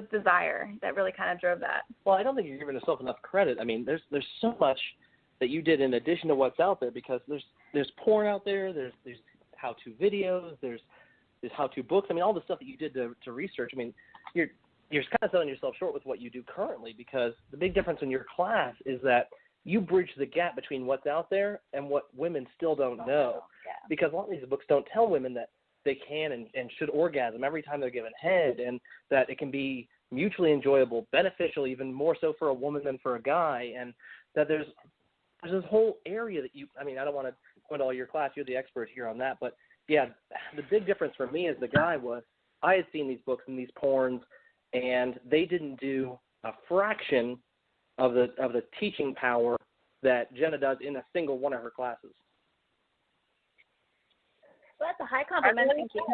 desire that really kind of drove that. Well, I don't think you're giving yourself enough credit. I mean, there's so much that you did in addition to what's out there, because there's porn out there, there's how-to videos, there's how-to books. I mean, all the stuff that you did to research. I mean, you're kind of selling yourself short with what you do currently, because the big difference in your class is that you bridge the gap between what's out there and what women still don't know. Yeah. Because a lot of these books don't tell women that they can and should orgasm every time they're given head, and that it can be mutually enjoyable, beneficial, even more so for a woman than for a guy, and that there's this whole area that I don't want to go into all your class, you're the expert here on that, but yeah, the big difference for me as the guy was I had seen these books and these porns, and they didn't do a fraction of the teaching power that Jenna does in a single one of her classes. Well, that's a high compliment. Thank you.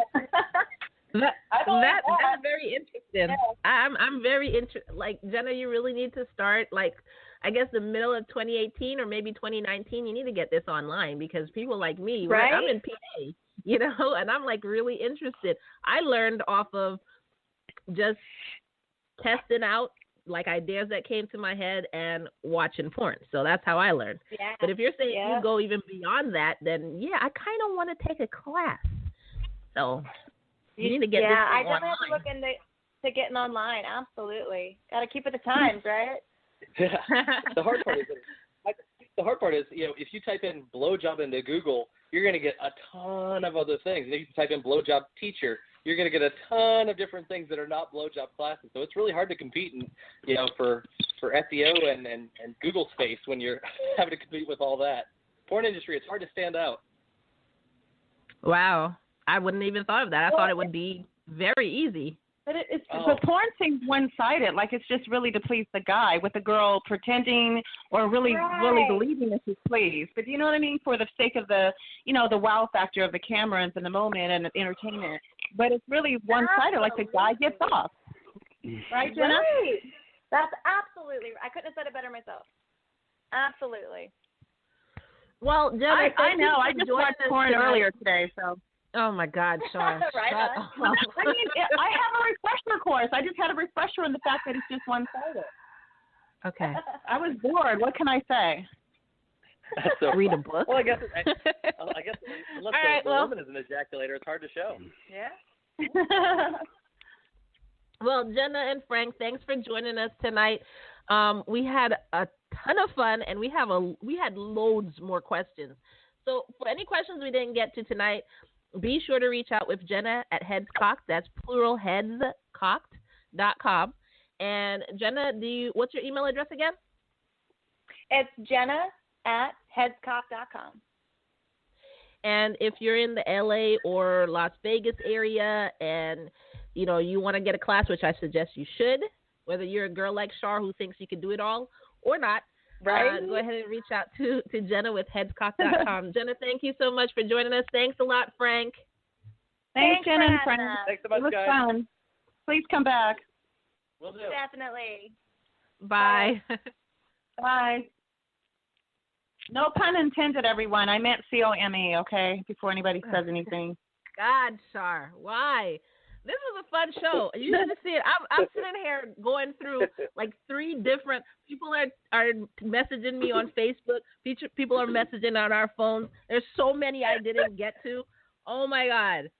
That's very interesting. I'm very interested. Like, Jenna, you really need to start, like, I guess the middle of 2018 or maybe 2019. You need to get this online, because people like me, right? I'm in PA, and I'm like really interested. I learned off of just testing out like ideas that came to my head and watching porn. So that's how I learned. Yeah. But if you're saying you go even beyond that, then yeah, I kind of want to take a class. So you need to get this thing I definitely online. have to look into getting online. Absolutely. Got to keep with the times, right? Yeah. The hard part is, if you type in blowjob into Google, you're going to get a ton of other things. If you type in blowjob teacher, you're going to get a ton of different things that are not blowjob classes. So it's really hard to compete for SEO and Google space when you're having to compete with all that. Porn industry, it's hard to stand out. Wow. I wouldn't even thought of that. I thought it would be very easy. But the porn seems one-sided, like it's just really to please the guy, with the girl pretending or really believing that she's pleased. But you know what I mean? For the sake of the wow factor of the cameras and the moment and the entertainment. But it's really one-sided, like the guy gets off. Right, Jenna? Right. That's absolutely right. I couldn't have said it better myself. Absolutely. Well, Jenna, I know. I just watched porn earlier today, so. Oh, my God, Char. Right on. I mean, I have a refresher course. I just had a refresher on the fact that it's just one-sided. Okay. I was bored. What can I say? So, read a book. Well, I guess unless the woman is an ejaculator, it's hard to show. Yeah. Well, Jenna and Frank, thanks for joining us tonight. We had a ton of fun, and we had loads more questions. So for any questions we didn't get to tonight, be sure to reach out with Jenna at headscocked. That's plural, headscocked.com. And Jenna, what's your email address again? It's Jenna@headscocked.com. And if you're in the LA or Las Vegas area and you want to get a class, which I suggest you should, whether you're a girl like Char who thinks you can do it all or not, right? Go ahead and reach out to Jenna with headscocked.com. Jenna, thank you so much for joining us. Thanks a lot, Frank. Thanks, Jenna and Frank. Thanks so much, it was guys. fun. Please come back. Will do. Definitely. Bye. Bye. No pun intended, everyone. I meant COME, okay, before anybody says anything. God, Char, why? This was a fun show. You should see it. I'm sitting here going through like 3 different people are messaging me on Facebook. People are messaging on our phones. There's so many I didn't get to. Oh my God.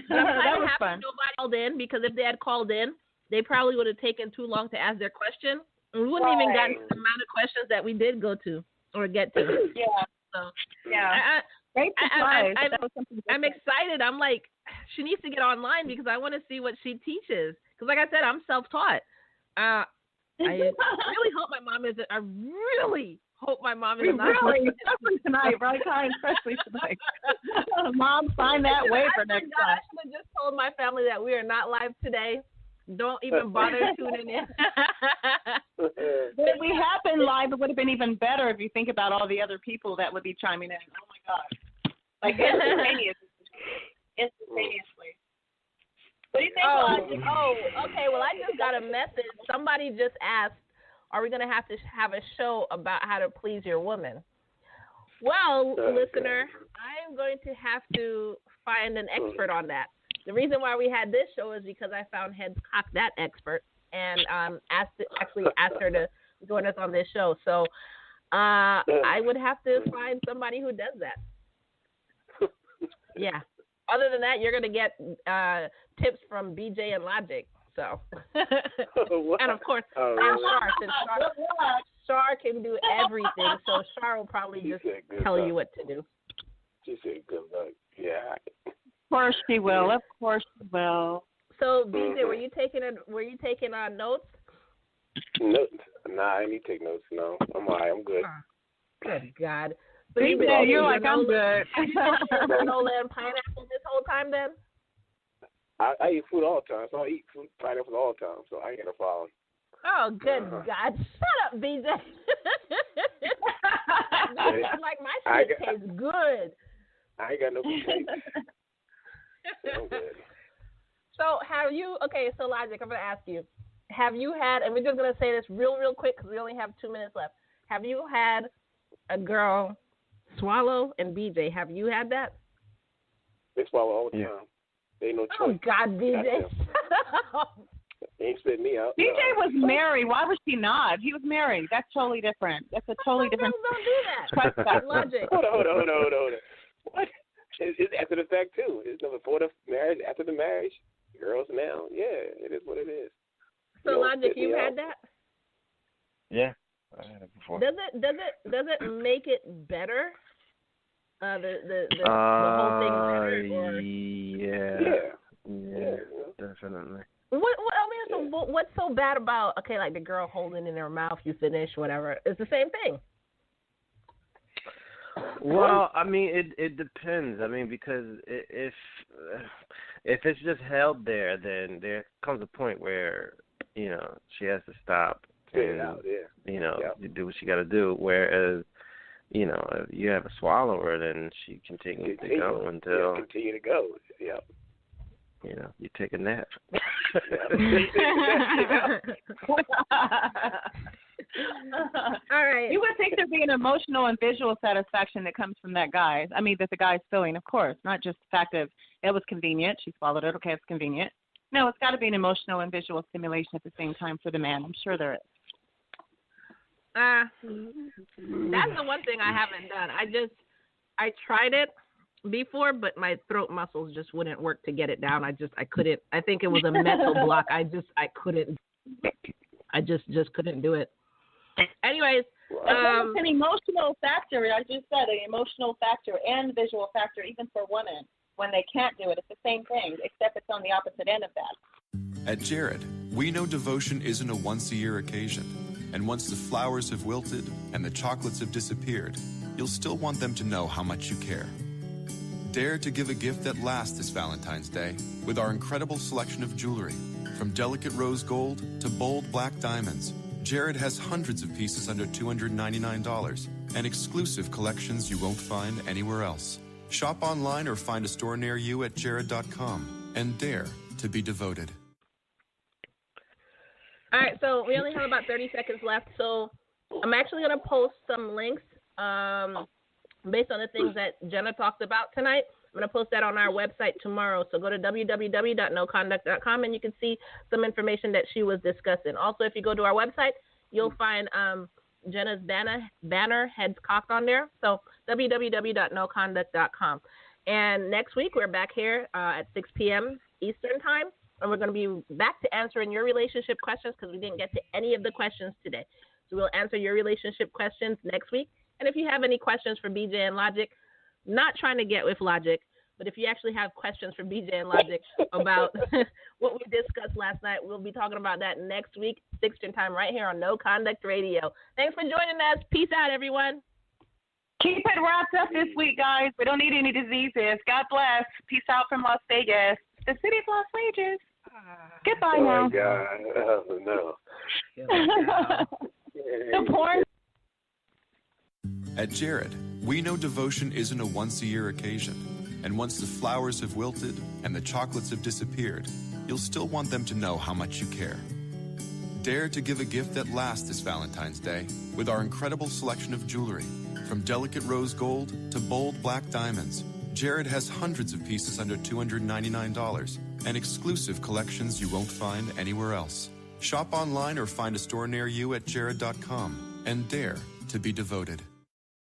That was fun. Nobody called in, because if they had called in, they probably would have taken too long to ask their question. And we wouldn't even gotten to the amount of questions that we did go to or get to. Yeah. So yeah. I'm excited. I'm like, she needs to get online because I want to see what she teaches. Because like I said, I'm self-taught. I really hope my mom is. I really hope my mom is We not really, especially tonight, right, Ty? Especially tonight. Mom, sign that waiver next time. I should have just told my family that we are not live today. Don't even bother tuning in. If we had been live, it would have been even better if you think about all the other people that would be chiming in. Oh, my gosh. Like instantaneously. What do you think? Okay. Well, I just got a message. Somebody just asked, are we going to have a show about how to please your woman? Well, listener, I am going to have to find an expert on that. The reason why we had this show is because I found Heads Cock, that expert, and asked her to join us on this show. So I would have to find somebody who does that. Yeah. Other than that, you're going to get tips from BJ and Logic. So, and of course, and Char, since Char can do everything, so Char will probably just tell you what to do. She said good luck. Yeah. Of course she will. Of course she will. So, BJ, were you taking notes? Notes? Nah, I didn't need to take notes. No, I'm all right. I'm good. Good God. So you're like, I'm good. Granola and pineapple this whole time, then? I eat food all the time, so I eat fruit, pineapples all the time, so I ain't got no problem. Oh, good God. Shut up, BJ. It's like my shit tastes good. I ain't got no complaints. I'm good. So so Logic, I'm going to ask you, have you had, and we're just going to say this real quick because we only have 2 minutes left. Have you had a girl swallow? And BJ, have you had that? They swallow all the time. They ain't no choice. Oh, God, BJ. They ain't spit me out. BJ was married. Why was she not? He was married. That's totally different. That's a totally different. Don't do that. Logic. Hold on. What? It's after the fact, too. It's before the marriage, after the marriage. Girls now. Yeah, it is what it is. So, Logic, you had that? Yeah, I had it before. Does it make it better? The whole thing better? Or? Yeah, definitely. What's so bad about like the girl holding in her mouth, you finish, whatever? It's the same thing. Well, I mean, it depends. I mean, because if it's just held there, then there comes a point where she has to stop and do what she got to do. Whereas if you have a swallower, then she continues to go until continue to go. Yep. You take a nap. All right. You would think there'd be an emotional and visual satisfaction that comes from that guy. I mean, that the guy's feeling, of course, not just the fact of it was convenient. She swallowed it. Okay, it's convenient. No, it's got to be an emotional and visual stimulation at the same time for the man. I'm sure there is. That's the one thing I haven't done. I tried it before, but my throat muscles just wouldn't work to get it down. I couldn't. I think it was a mental block. I couldn't. I just couldn't do it. Anyways, it's an emotional factor. I just said an emotional factor and visual factor, even for women when they can't do it. It's the same thing, except it's on the opposite end of that. At Jared, we know devotion isn't a once-a-year occasion. And once the flowers have wilted and the chocolates have disappeared, you'll still want them to know how much you care. Dare to give a gift that lasts this Valentine's Day with our incredible selection of jewelry. From delicate rose gold to bold black diamonds, Jared has hundreds of pieces under $299 and exclusive collections you won't find anywhere else. Shop online or find a store near you at jared.com and dare to be devoted. All right, so we only have about 30 seconds left. So I'm actually going to post some links based on the things that Jenna talked about tonight. I'm going to post that on our website tomorrow. So go to www.noconduct.com and you can see some information that she was discussing. Also, if you go to our website, you'll find Jenna's banner, Heads Cocked, on there. So www.noconduct.com. And next week, we're back here at 6 p.m. Eastern Time. And we're going to be back to answering your relationship questions because we didn't get to any of the questions today. So we'll answer your relationship questions next week. And if you have any questions for BJ and Logic, not trying to get with Logic, But if you actually have questions for BJ and Logic about what we discussed last night, we'll be talking about that next week, 6 Eastern Time, right here on No Conduct Radio. Thanks for joining us. Peace out, everyone. Keep it wrapped up this week, guys. We don't need any diseases. God bless. Peace out from Las Vegas, the city of Las Vegas. Goodbye now. Oh, God. Oh, no. The porn. At Jared, we know devotion isn't a once-a-year occasion. And once the flowers have wilted and the chocolates have disappeared, you'll still want them to know how much you care. Dare to give a gift that lasts this Valentine's Day with our incredible selection of jewelry. From delicate rose gold to bold black diamonds, Jared has hundreds of pieces under $299 and exclusive collections you won't find anywhere else. Shop online or find a store near you at jared.com and dare to be devoted.